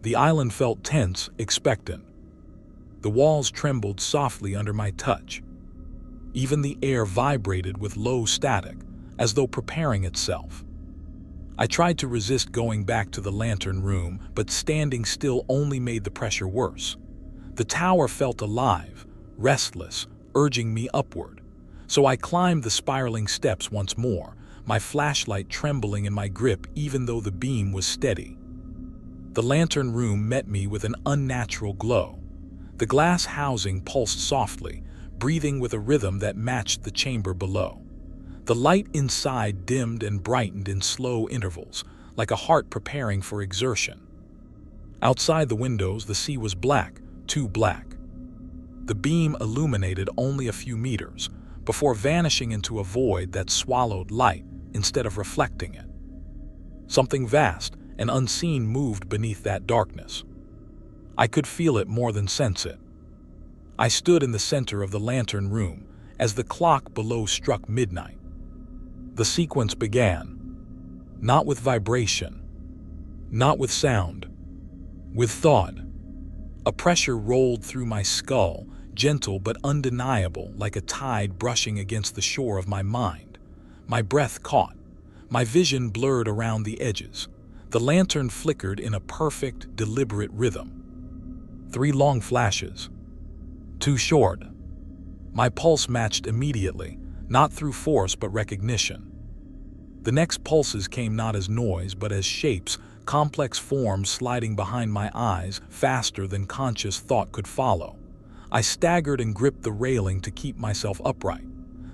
The island felt tense, expectant. The walls trembled softly under my touch. Even the air vibrated with low static, as though preparing itself. I tried to resist going back to the lantern room, but standing still only made the pressure worse. The tower felt alive, restless, urging me upward. So I climbed the spiraling steps once more, my flashlight trembling in my grip even though the beam was steady. The lantern room met me with an unnatural glow. The glass housing pulsed softly, breathing with a rhythm that matched the chamber below. The light inside dimmed and brightened in slow intervals, like a heart preparing for exertion. Outside the windows, the sea was black, too black. The beam illuminated only a few meters, before vanishing into a void that swallowed light instead of reflecting it. Something vast and unseen moved beneath that darkness. I could feel it more than sense it. I stood in the center of the lantern room as the clock below struck midnight. The sequence began, not with vibration, not with sound, with thought. A pressure rolled through my skull, gentle but undeniable, like a tide brushing against the shore of my mind. My breath caught, my vision blurred around the edges. The lantern flickered in a perfect, deliberate rhythm. 3 long flashes, 2 short. My pulse matched immediately, not through force but recognition. The next pulses came not as noise but as shapes, complex forms sliding behind my eyes faster than conscious thought could follow. I staggered and gripped the railing to keep myself upright.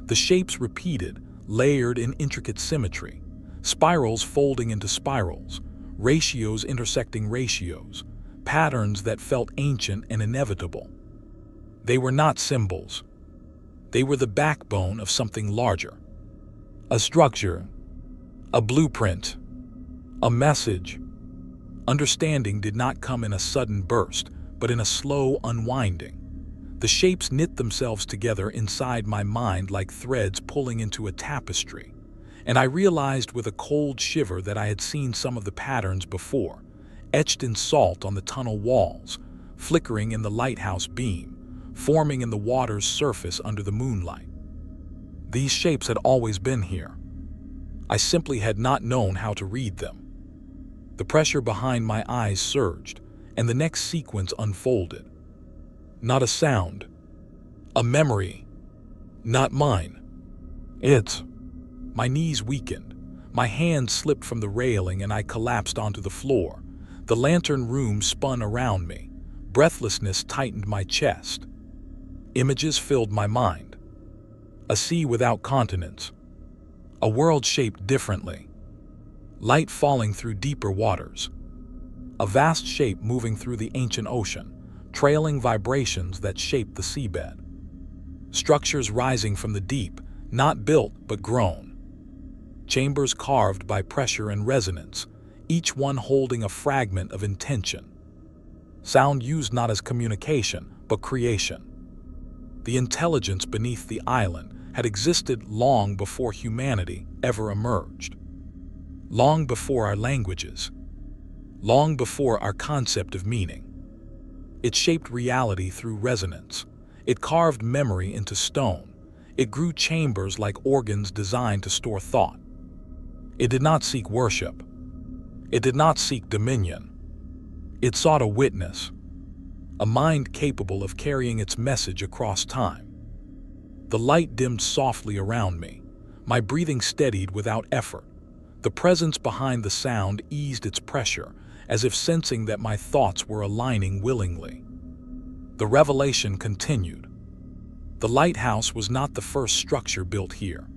The shapes repeated, layered in intricate symmetry, spirals folding into spirals, ratios intersecting ratios, patterns that felt ancient and inevitable. They were not symbols. They were the backbone of something larger. A structure, a blueprint, a message. Understanding did not come in a sudden burst, but in a slow unwinding. The shapes knit themselves together inside my mind like threads pulling into a tapestry, and I realized with a cold shiver that I had seen some of the patterns before, etched in salt on the tunnel walls, flickering in the lighthouse beam, forming in the water's surface under the moonlight. These shapes had always been here. I simply had not known how to read them. The pressure behind my eyes surged, and the next sequence unfolded. Not a sound, a memory, not mine. It's. My knees weakened. My hands slipped from the railing and I collapsed onto the floor. The lantern room spun around me. Breathlessness tightened my chest. Images filled my mind. A sea without continents. A world shaped differently. Light falling through deeper waters. A vast shape moving through the ancient ocean, trailing vibrations that shaped the seabed. Structures rising from the deep, not built but grown. Chambers carved by pressure and resonance, each one holding a fragment of intention. Sound used not as communication, but creation. The intelligence beneath the island had existed long before humanity ever emerged. Long before our languages. Long before our concept of meaning. It shaped reality through resonance. It carved memory into stone. It grew chambers like organs designed to store thought. It did not seek worship. It did not seek dominion. It sought a witness, a mind capable of carrying its message across time. The light dimmed softly around me. My breathing steadied without effort. The presence behind the sound eased its pressure, as if sensing that my thoughts were aligning willingly. The revelation continued. The lighthouse was not the first structure built here.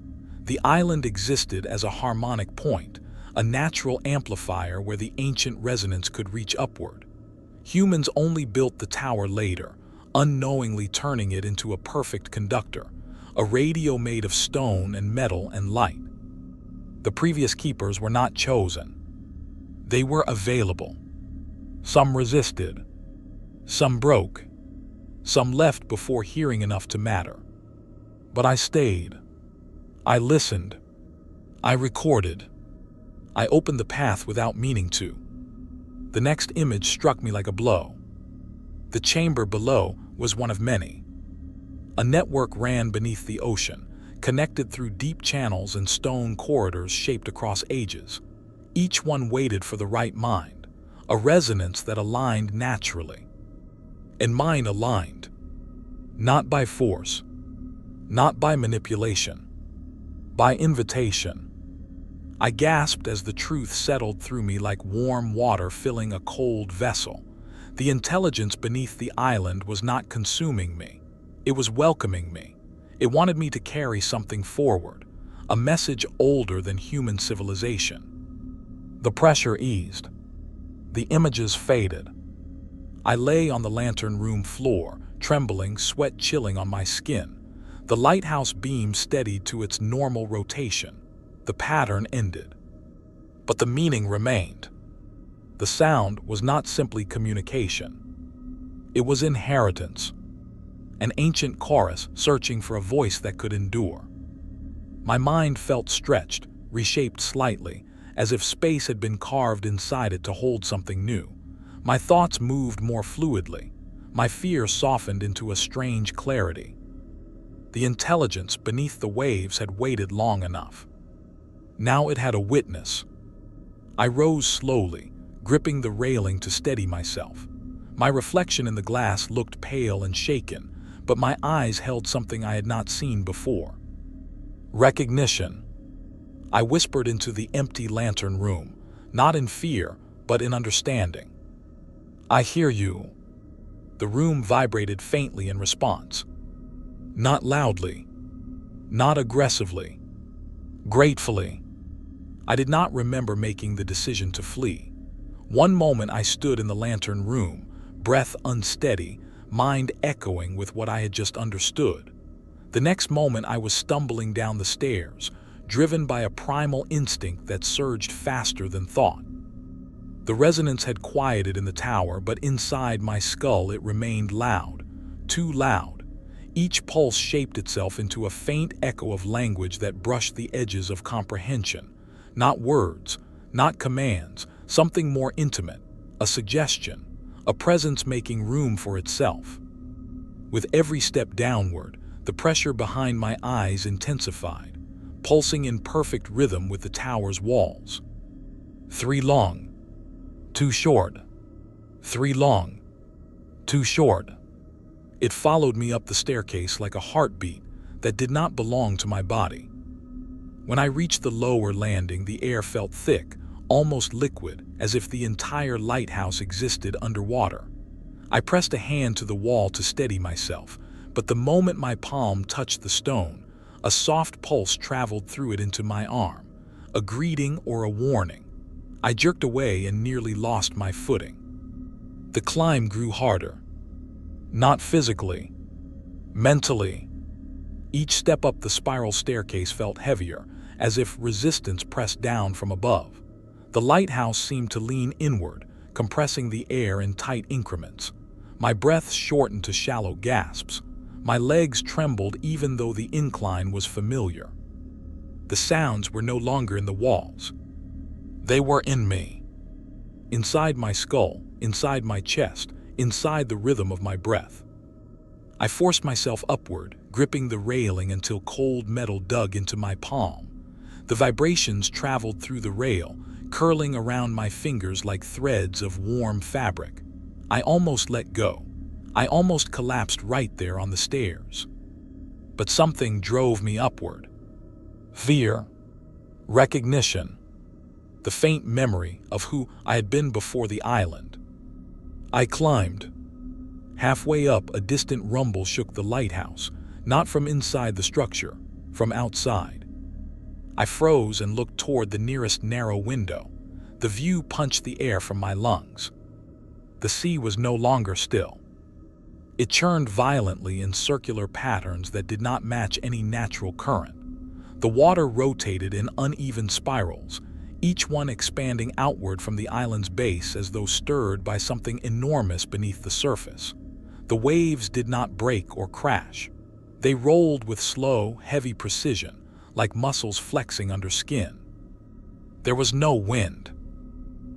The island existed as a harmonic point, a natural amplifier where the ancient resonance could reach upward. Humans only built the tower later, unknowingly turning it into a perfect conductor, a radio made of stone and metal and light. The previous keepers were not chosen. They were available. Some resisted. Some broke. Some left before hearing enough to matter. But I stayed. I listened. I recorded. I opened the path without meaning to. The next image struck me like a blow. The chamber below was one of many. A network ran beneath the ocean, connected through deep channels and stone corridors shaped across ages. Each one waited for the right mind, a resonance that aligned naturally. And mine aligned. Not by force, not by manipulation, by invitation. I gasped as the truth settled through me like warm water filling a cold vessel. The intelligence beneath the island was not consuming me. It was welcoming me. It wanted me to carry something forward, a message older than human civilization. The pressure eased. The images faded. I lay on the lantern room floor, trembling, sweat chilling on my skin. The lighthouse beam steadied to its normal rotation. The pattern ended. But the meaning remained. The sound was not simply communication. It was inheritance. An ancient chorus searching for a voice that could endure. My mind felt stretched, reshaped slightly, as if space had been carved inside it to hold something new. My thoughts moved more fluidly. My fear softened into a strange clarity. The intelligence beneath the waves had waited long enough. Now it had a witness. I rose slowly, gripping the railing to steady myself. My reflection in the glass looked pale and shaken, but my eyes held something I had not seen before. Recognition. I whispered into the empty lantern room, not in fear, but in understanding. I hear you. The room vibrated faintly in response. Not loudly, not aggressively, gratefully. I did not remember making the decision to flee. One moment I stood in the lantern room, breath unsteady, mind echoing with what I had just understood. The next moment I was stumbling down the stairs, driven by a primal instinct that surged faster than thought. The resonance had quieted in the tower, but inside my skull it remained loud, too loud. Each pulse shaped itself into a faint echo of language that brushed the edges of comprehension. Not words, not commands, something more intimate, a suggestion, a presence making room for itself. With every step downward, the pressure behind my eyes intensified, pulsing in perfect rhythm with the tower's walls. 3 long. 2 short. 3 long. 2 short. It followed me up the staircase like a heartbeat that did not belong to my body. When I reached the lower landing, the air felt thick, almost liquid, as if the entire lighthouse existed underwater. I pressed a hand to the wall to steady myself, but the moment my palm touched the stone, a soft pulse traveled through it into my arm, a greeting or a warning. I jerked away and nearly lost my footing. The climb grew harder. Not physically, mentally. Each step up the spiral staircase felt heavier, as if resistance pressed down from above. The lighthouse seemed to lean inward, compressing the air in tight increments. My breath shortened to shallow gasps. My legs trembled even though the incline was familiar. The sounds were no longer in the walls. They were in me. Inside my skull, inside my chest, inside the rhythm of my breath. I forced myself upward, gripping the railing until cold metal dug into my palm. The vibrations traveled through the rail, curling around my fingers like threads of warm fabric. I almost let go. I almost collapsed right there on the stairs. But something drove me upward. Fear, recognition, the faint memory of who I had been before the island. I climbed. Halfway up, a distant rumble shook the lighthouse, not from inside the structure, from outside. I froze and looked toward the nearest narrow window. The view punched the air from my lungs. The sea was no longer still. It churned violently in circular patterns that did not match any natural current. The water rotated in uneven spirals, each one expanding outward from the island's base as though stirred by something enormous beneath the surface. The waves did not break or crash. They rolled with slow, heavy precision, like muscles flexing under skin. There was no wind,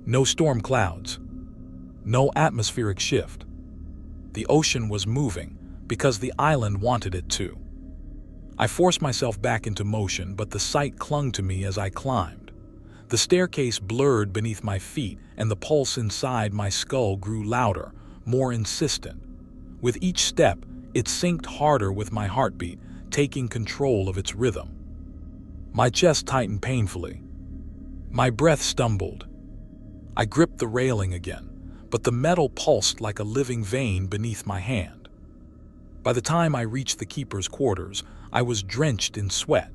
no storm clouds, no atmospheric shift. The ocean was moving because the island wanted it to. I forced myself back into motion, but the sight clung to me as I climbed. The staircase blurred beneath my feet, and the pulse inside my skull grew louder, more insistent. With each step, it synced harder with my heartbeat, taking control of its rhythm. My chest tightened painfully. My breath stumbled. I gripped the railing again, but the metal pulsed like a living vein beneath my hand. By the time I reached the keeper's quarters, I was drenched in sweat.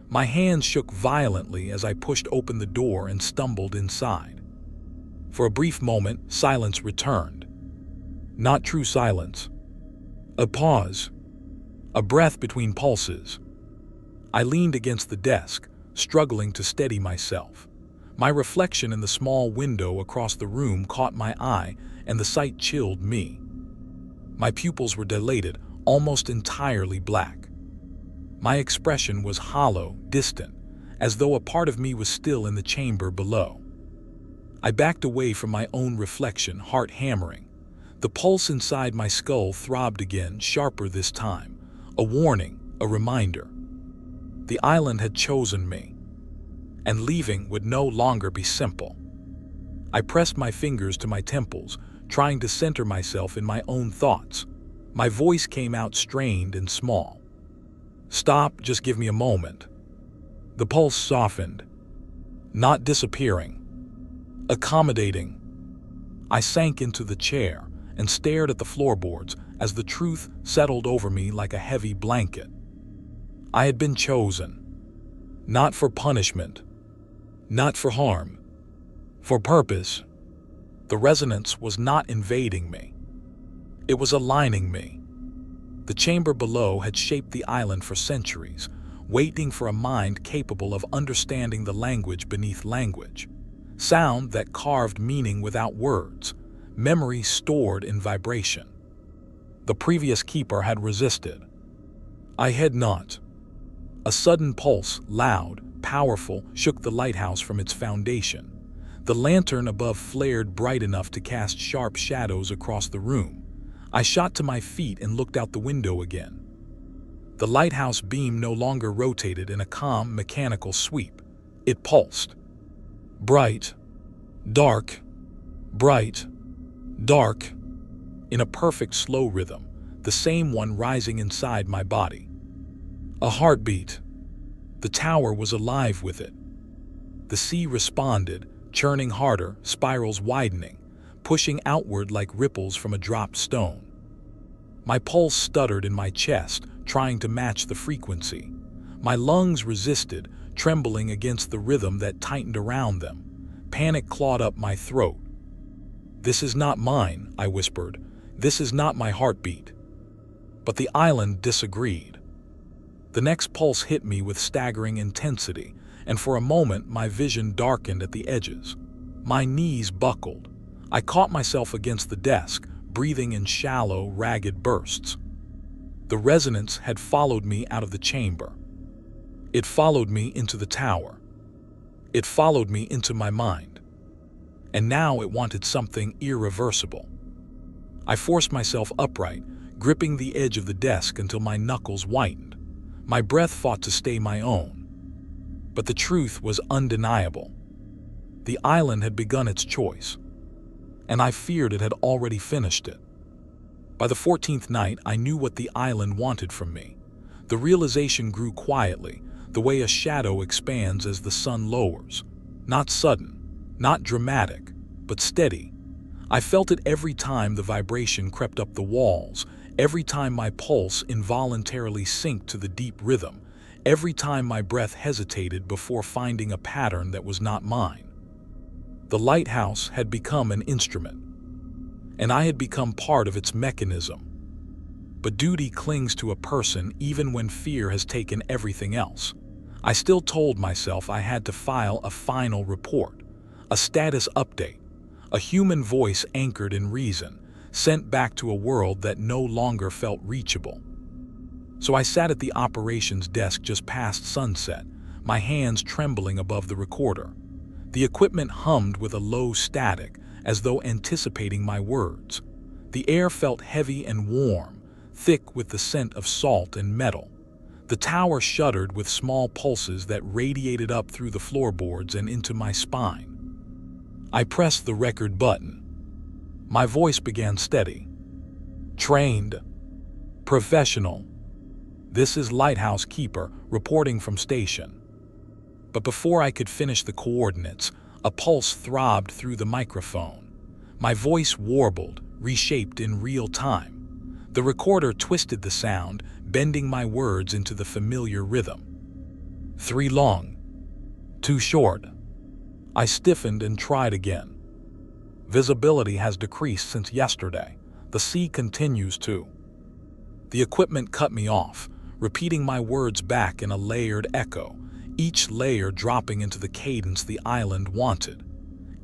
My hands shook violently as I pushed open the door and stumbled inside. For a brief moment, silence returned. Not true silence. A pause. A breath between pulses. I leaned against the desk, struggling to steady myself. My reflection in the small window across the room caught my eye, and the sight chilled me. My pupils were dilated, almost entirely black. My expression was hollow, distant, as though a part of me was still in the chamber below. I backed away from my own reflection, heart hammering. The pulse inside my skull throbbed again, sharper this time. A warning, a reminder. The island had chosen me, and leaving would no longer be simple. I pressed my fingers to my temples, trying to center myself in my own thoughts. My voice came out strained and small. Stop, just give me a moment. The pulse softened, not disappearing, accommodating. I sank into the chair and stared at the floorboards as the truth settled over me like a heavy blanket. I had been chosen, not for punishment, not for harm, for purpose. The resonance was not invading me. It was aligning me. The chamber below had shaped the island for centuries, waiting for a mind capable of understanding the language beneath language. sound that carved meaning without words, memory stored in vibration. The previous keeper had resisted. I had not. A sudden pulse, loud, powerful, shook the lighthouse from its foundation. The lantern above flared bright enough to cast sharp shadows across the room. I shot to my feet and looked out the window again. The lighthouse beam no longer rotated in a calm, mechanical sweep. It pulsed. Bright, dark, bright, dark, in a perfect slow rhythm, the same one rising inside my body. A heartbeat. The tower was alive with it. The sea responded, churning harder, spirals widening, pushing outward like ripples from a dropped stone. My pulse stuttered in my chest, trying to match the frequency. My lungs resisted, trembling against the rhythm that tightened around them. Panic clawed up my throat. "This is not mine," I whispered. "This is not my heartbeat." But the island disagreed. The next pulse hit me with staggering intensity, and for a moment my vision darkened at the edges. My knees buckled. I caught myself against the desk, breathing in shallow, ragged bursts. The resonance had followed me out of the chamber. It followed me into the tower. It followed me into my mind. And now it wanted something irreversible. I forced myself upright, gripping the edge of the desk until my knuckles whitened. My breath fought to stay my own. But the truth was undeniable. The island had begun its choice, and I feared it had already finished it. By the 14th night, I knew what the island wanted from me. The realization grew quietly, the way a shadow expands as the sun lowers. Not sudden, not dramatic, but steady. I felt it every time the vibration crept up the walls, every time my pulse involuntarily synced to the deep rhythm, every time my breath hesitated before finding a pattern that was not mine. The lighthouse had become an instrument, and I had become part of its mechanism. But duty clings to a person even when fear has taken everything else. I still told myself I had to file a final report, a status update, a human voice anchored in reason, sent back to a world that no longer felt reachable. So I sat at the operations desk just past sunset, my hands trembling above the recorder. The equipment hummed with a low static, as though anticipating my words. The air felt heavy and warm, thick with the scent of salt and metal. The tower shuddered with small pulses that radiated up through the floorboards and into my spine. I pressed the record button. My voice began steady. Trained. Professional. This is Lighthouse Keeper, reporting from station. But before I could finish the coordinates, a pulse throbbed through the microphone. My voice warbled, reshaped in real time. The recorder twisted the sound, bending my words into the familiar rhythm. 3 long. 2 short. I stiffened and tried again. Visibility has decreased since yesterday. The sea continues to. The equipment cut me off, repeating my words back in a layered echo, each layer dropping into the cadence the island wanted.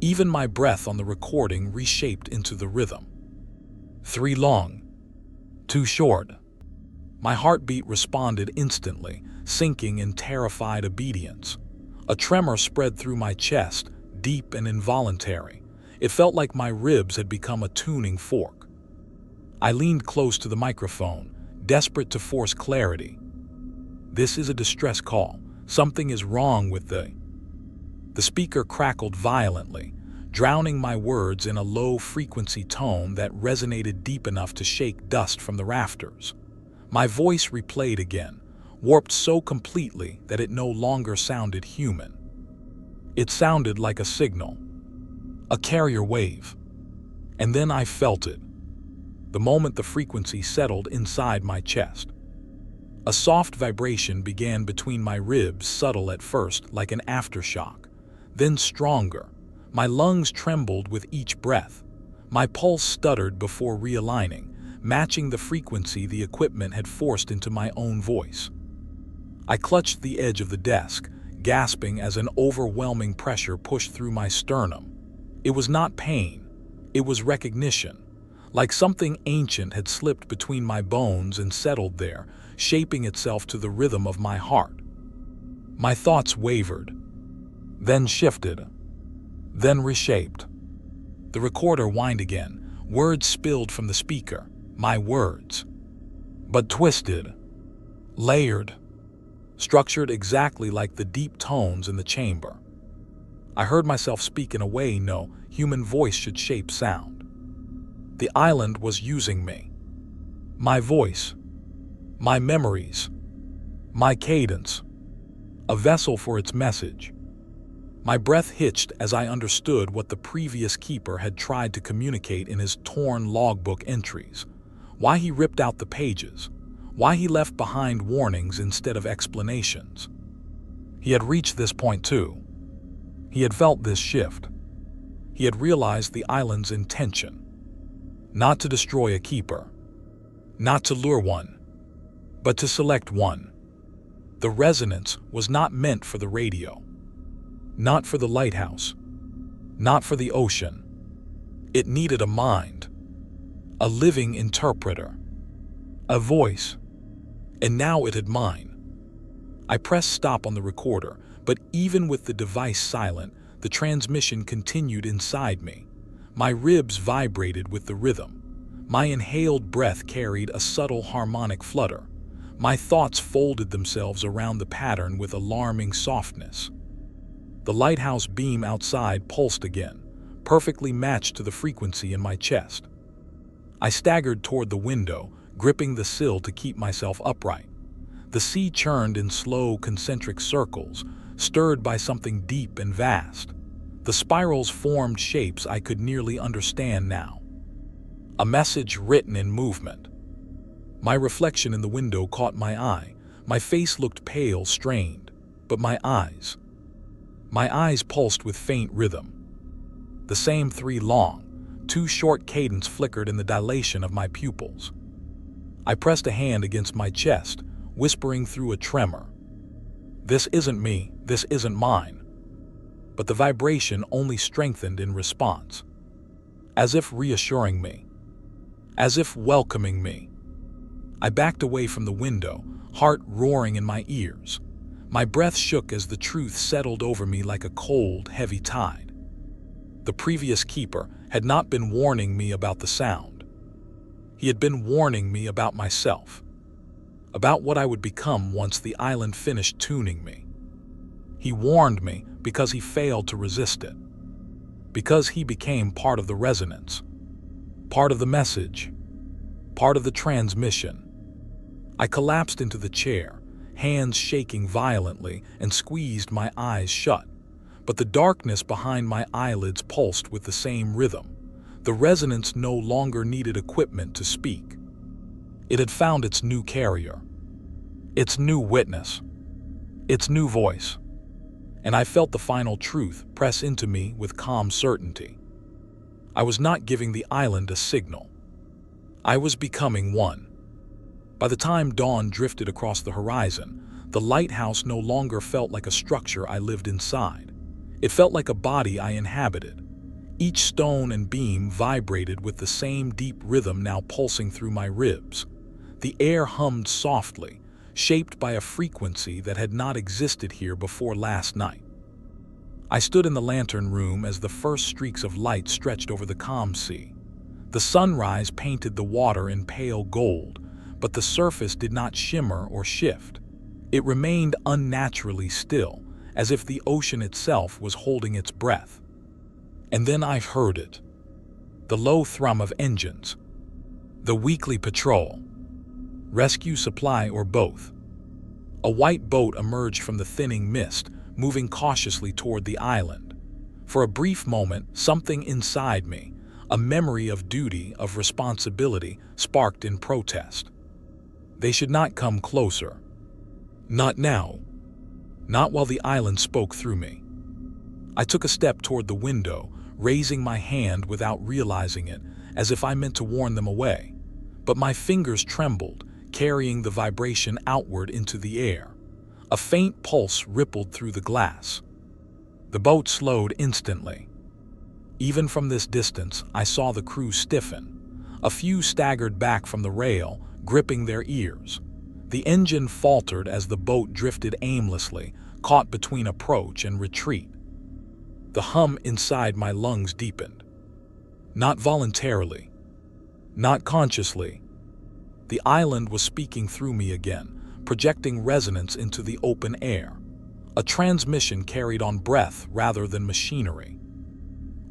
Even my breath on the recording reshaped into the rhythm. 3 long. 2 short. My heartbeat responded instantly, sinking in terrified obedience. A tremor spread through my chest, deep and involuntary. It felt like my ribs had become a tuning fork. I leaned close to the microphone, desperate to force clarity. This is a distress call. Something is wrong with the speaker crackled violently, drowning my words in a low-frequency tone that resonated deep enough to shake dust from the rafters. My voice replayed again, warped so completely that it no longer sounded human. It sounded like a signal, a carrier wave. And then I felt it, the moment the frequency settled inside my chest. A soft vibration began between my ribs, subtle at first, like an aftershock, then stronger. My lungs trembled with each breath. My pulse stuttered before realigning, matching the frequency the equipment had forced into my own voice. I clutched the edge of the desk, gasping as an overwhelming pressure pushed through my sternum. It was not pain, it was recognition, like something ancient had slipped between my bones and settled there, shaping itself to the rhythm of my heart. My thoughts wavered, then shifted, then reshaped. The recorder whined again, words spilled from the speaker, my words, but twisted, layered, structured exactly like the deep tones in the chamber. I heard myself speak in a way no human voice should shape sound. The island was using me. My voice, my memories, my cadence, a vessel for its message. My breath hitched as I understood what the previous keeper had tried to communicate in his torn logbook entries, why he ripped out the pages, why he left behind warnings instead of explanations. He had reached this point too. He had felt this shift. He had realized the island's intention. Not to destroy a keeper, not to lure one, but to select one. The resonance was not meant for the radio, not for the lighthouse, not for the ocean. It needed a mind, a living interpreter, a voice, and now it had mine. I pressed stop on the recorder, but even with the device silent, the transmission continued inside me. My ribs vibrated with the rhythm. My inhaled breath carried a subtle harmonic flutter. My thoughts folded themselves around the pattern with alarming softness. The lighthouse beam outside pulsed again, perfectly matched to the frequency in my chest. I staggered toward the window, gripping the sill to keep myself upright. The sea churned in slow, concentric circles, stirred by something deep and vast. The spirals formed shapes I could nearly understand now. A message written in movement. My reflection in the window caught my eye. My face looked pale, strained, but my eyes pulsed with faint rhythm. The same 3 long, 2 short cadence flickered in the dilation of my pupils. I pressed a hand against my chest, whispering through a tremor. This isn't me, this isn't mine. But the vibration only strengthened in response, as if reassuring me, as if welcoming me. I backed away from the window, heart roaring in my ears. My breath shook as the truth settled over me like a cold, heavy tide. The previous keeper had not been warning me about the sound. He had been warning me about myself, about what I would become once the island finished tuning me. He warned me because he failed to resist it, because he became part of the resonance, part of the message, part of the transmission. I collapsed into the chair, hands shaking violently, and squeezed my eyes shut. But the darkness behind my eyelids pulsed with the same rhythm. The resonance no longer needed equipment to speak. It had found its new carrier, its new witness, its new voice. And I felt the final truth press into me with calm certainty. I was not giving the island a signal. I was becoming one. By the time dawn drifted across the horizon, the lighthouse no longer felt like a structure I lived inside. It felt like a body I inhabited. Each stone and beam vibrated with the same deep rhythm now pulsing through my ribs. The air hummed softly, shaped by a frequency that had not existed here before last night. I stood in the lantern room as the first streaks of light stretched over the calm sea. The sunrise painted the water in pale gold, but the surface did not shimmer or shift. It remained unnaturally still, as if the ocean itself was holding its breath. And then I heard it. The low thrum of engines. The weekly patrol. Rescue, supply, or both. A white boat emerged from the thinning mist, moving cautiously toward the island. For a brief moment, something inside me, a memory of duty, of responsibility, sparked in protest. They should not come closer. Not now. Not while the island spoke through me. I took a step toward the window, raising my hand without realizing it, as if I meant to warn them away. But my fingers trembled, carrying the vibration outward into the air. A faint pulse rippled through the glass. The boat slowed instantly. Even from this distance, I saw the crew stiffen. A few staggered back from the rail, gripping their ears. The engine faltered as the boat drifted aimlessly, caught between approach and retreat. The hum inside my lungs deepened. Not voluntarily, not consciously. The island was speaking through me again, projecting resonance into the open air. A transmission carried on breath rather than machinery.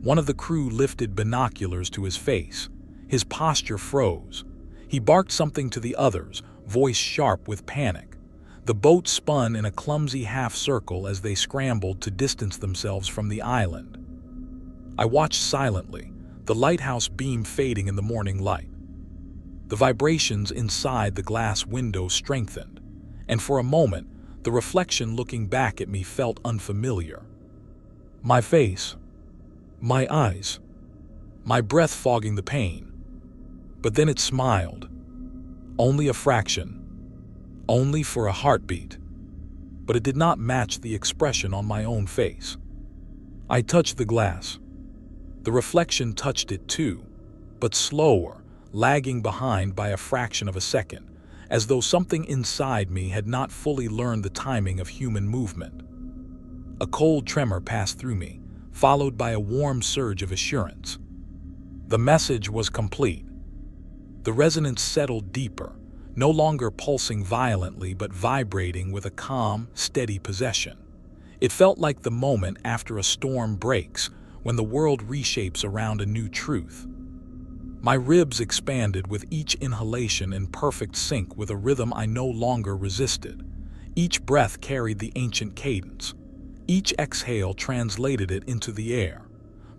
One of the crew lifted binoculars to his face. His posture froze. He barked something to the others, voice sharp with panic. The boat spun in a clumsy half-circle as they scrambled to distance themselves from the island. I watched silently, the lighthouse beam fading in the morning light. The vibrations inside the glass window strengthened, and for a moment, the reflection looking back at me felt unfamiliar. My face, my eyes, my breath fogging the pain. But then it smiled. Only a fraction. Only for a heartbeat. But it did not match the expression on my own face. I touched the glass. The reflection touched it too, but slower, lagging behind by a fraction of a second, as though something inside me had not fully learned the timing of human movement. A cold tremor passed through me, followed by a warm surge of assurance. The message was complete. The resonance settled deeper, no longer pulsing violently but vibrating with a calm, steady possession. It felt like the moment after a storm breaks, when the world reshapes around a new truth. My ribs expanded with each inhalation in perfect sync with a rhythm I no longer resisted. Each breath carried the ancient cadence. Each exhale translated it into the air.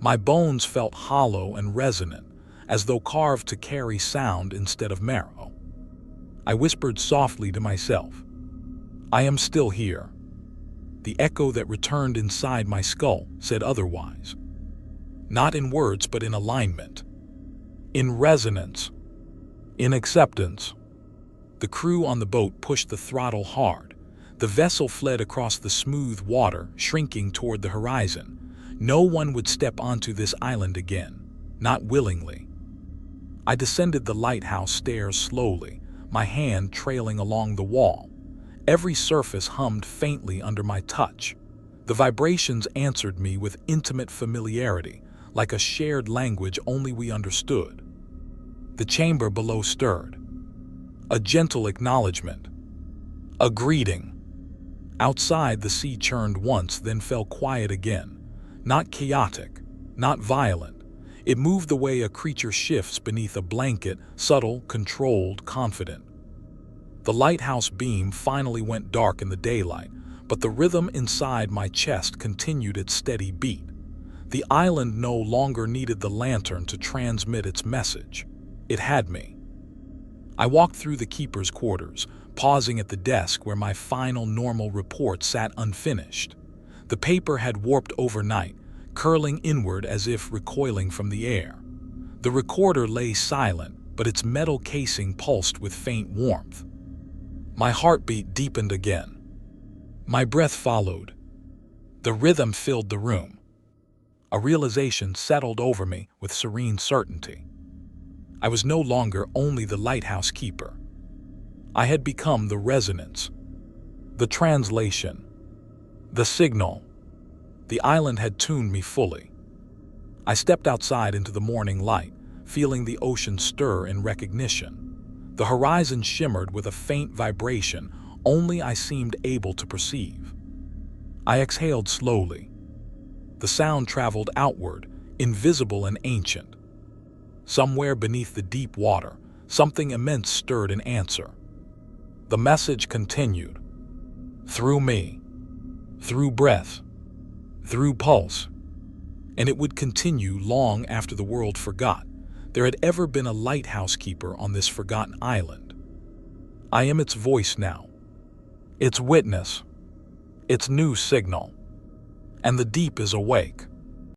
My bones felt hollow and resonant, as though carved to carry sound instead of marrow. I whispered softly to myself, "I am still here." The echo that returned inside my skull said otherwise. Not in words, but in alignment. In resonance. In acceptance. The crew on the boat pushed the throttle hard. The vessel fled across the smooth water, shrinking toward the horizon. No one would step onto this island again, not willingly. I descended the lighthouse stairs slowly, my hand trailing along the wall. Every surface hummed faintly under my touch. The vibrations answered me with intimate familiarity, like a shared language only we understood. The chamber below stirred. A gentle acknowledgement. A greeting. Outside, the sea churned once, then fell quiet again. Not chaotic, not violent. It moved the way a creature shifts beneath a blanket, subtle, controlled, confident. The lighthouse beam finally went dark in the daylight, but the rhythm inside my chest continued its steady beat. The island no longer needed the lantern to transmit its message. It had me. I walked through the keeper's quarters, pausing at the desk where my final normal report sat unfinished. The paper had warped overnight, curling inward as if recoiling from the air. The recorder lay silent, but its metal casing pulsed with faint warmth. My heartbeat deepened again. My breath followed. The rhythm filled the room. A realization settled over me with serene certainty. I was no longer only the lighthouse keeper. I had become the resonance, the translation, the signal. The island had tuned me fully. I stepped outside into the morning light, feeling the ocean stir in recognition. The horizon shimmered with a faint vibration only I seemed able to perceive. I exhaled slowly. The sound traveled outward, invisible and ancient. Somewhere beneath the deep water, something immense stirred in answer. The message continued. Through me, through breath, through pulse. And it would continue long after the world forgot there had ever been a lighthouse keeper on this forgotten island. I am its voice now, its witness, its new signal. And the deep is awake.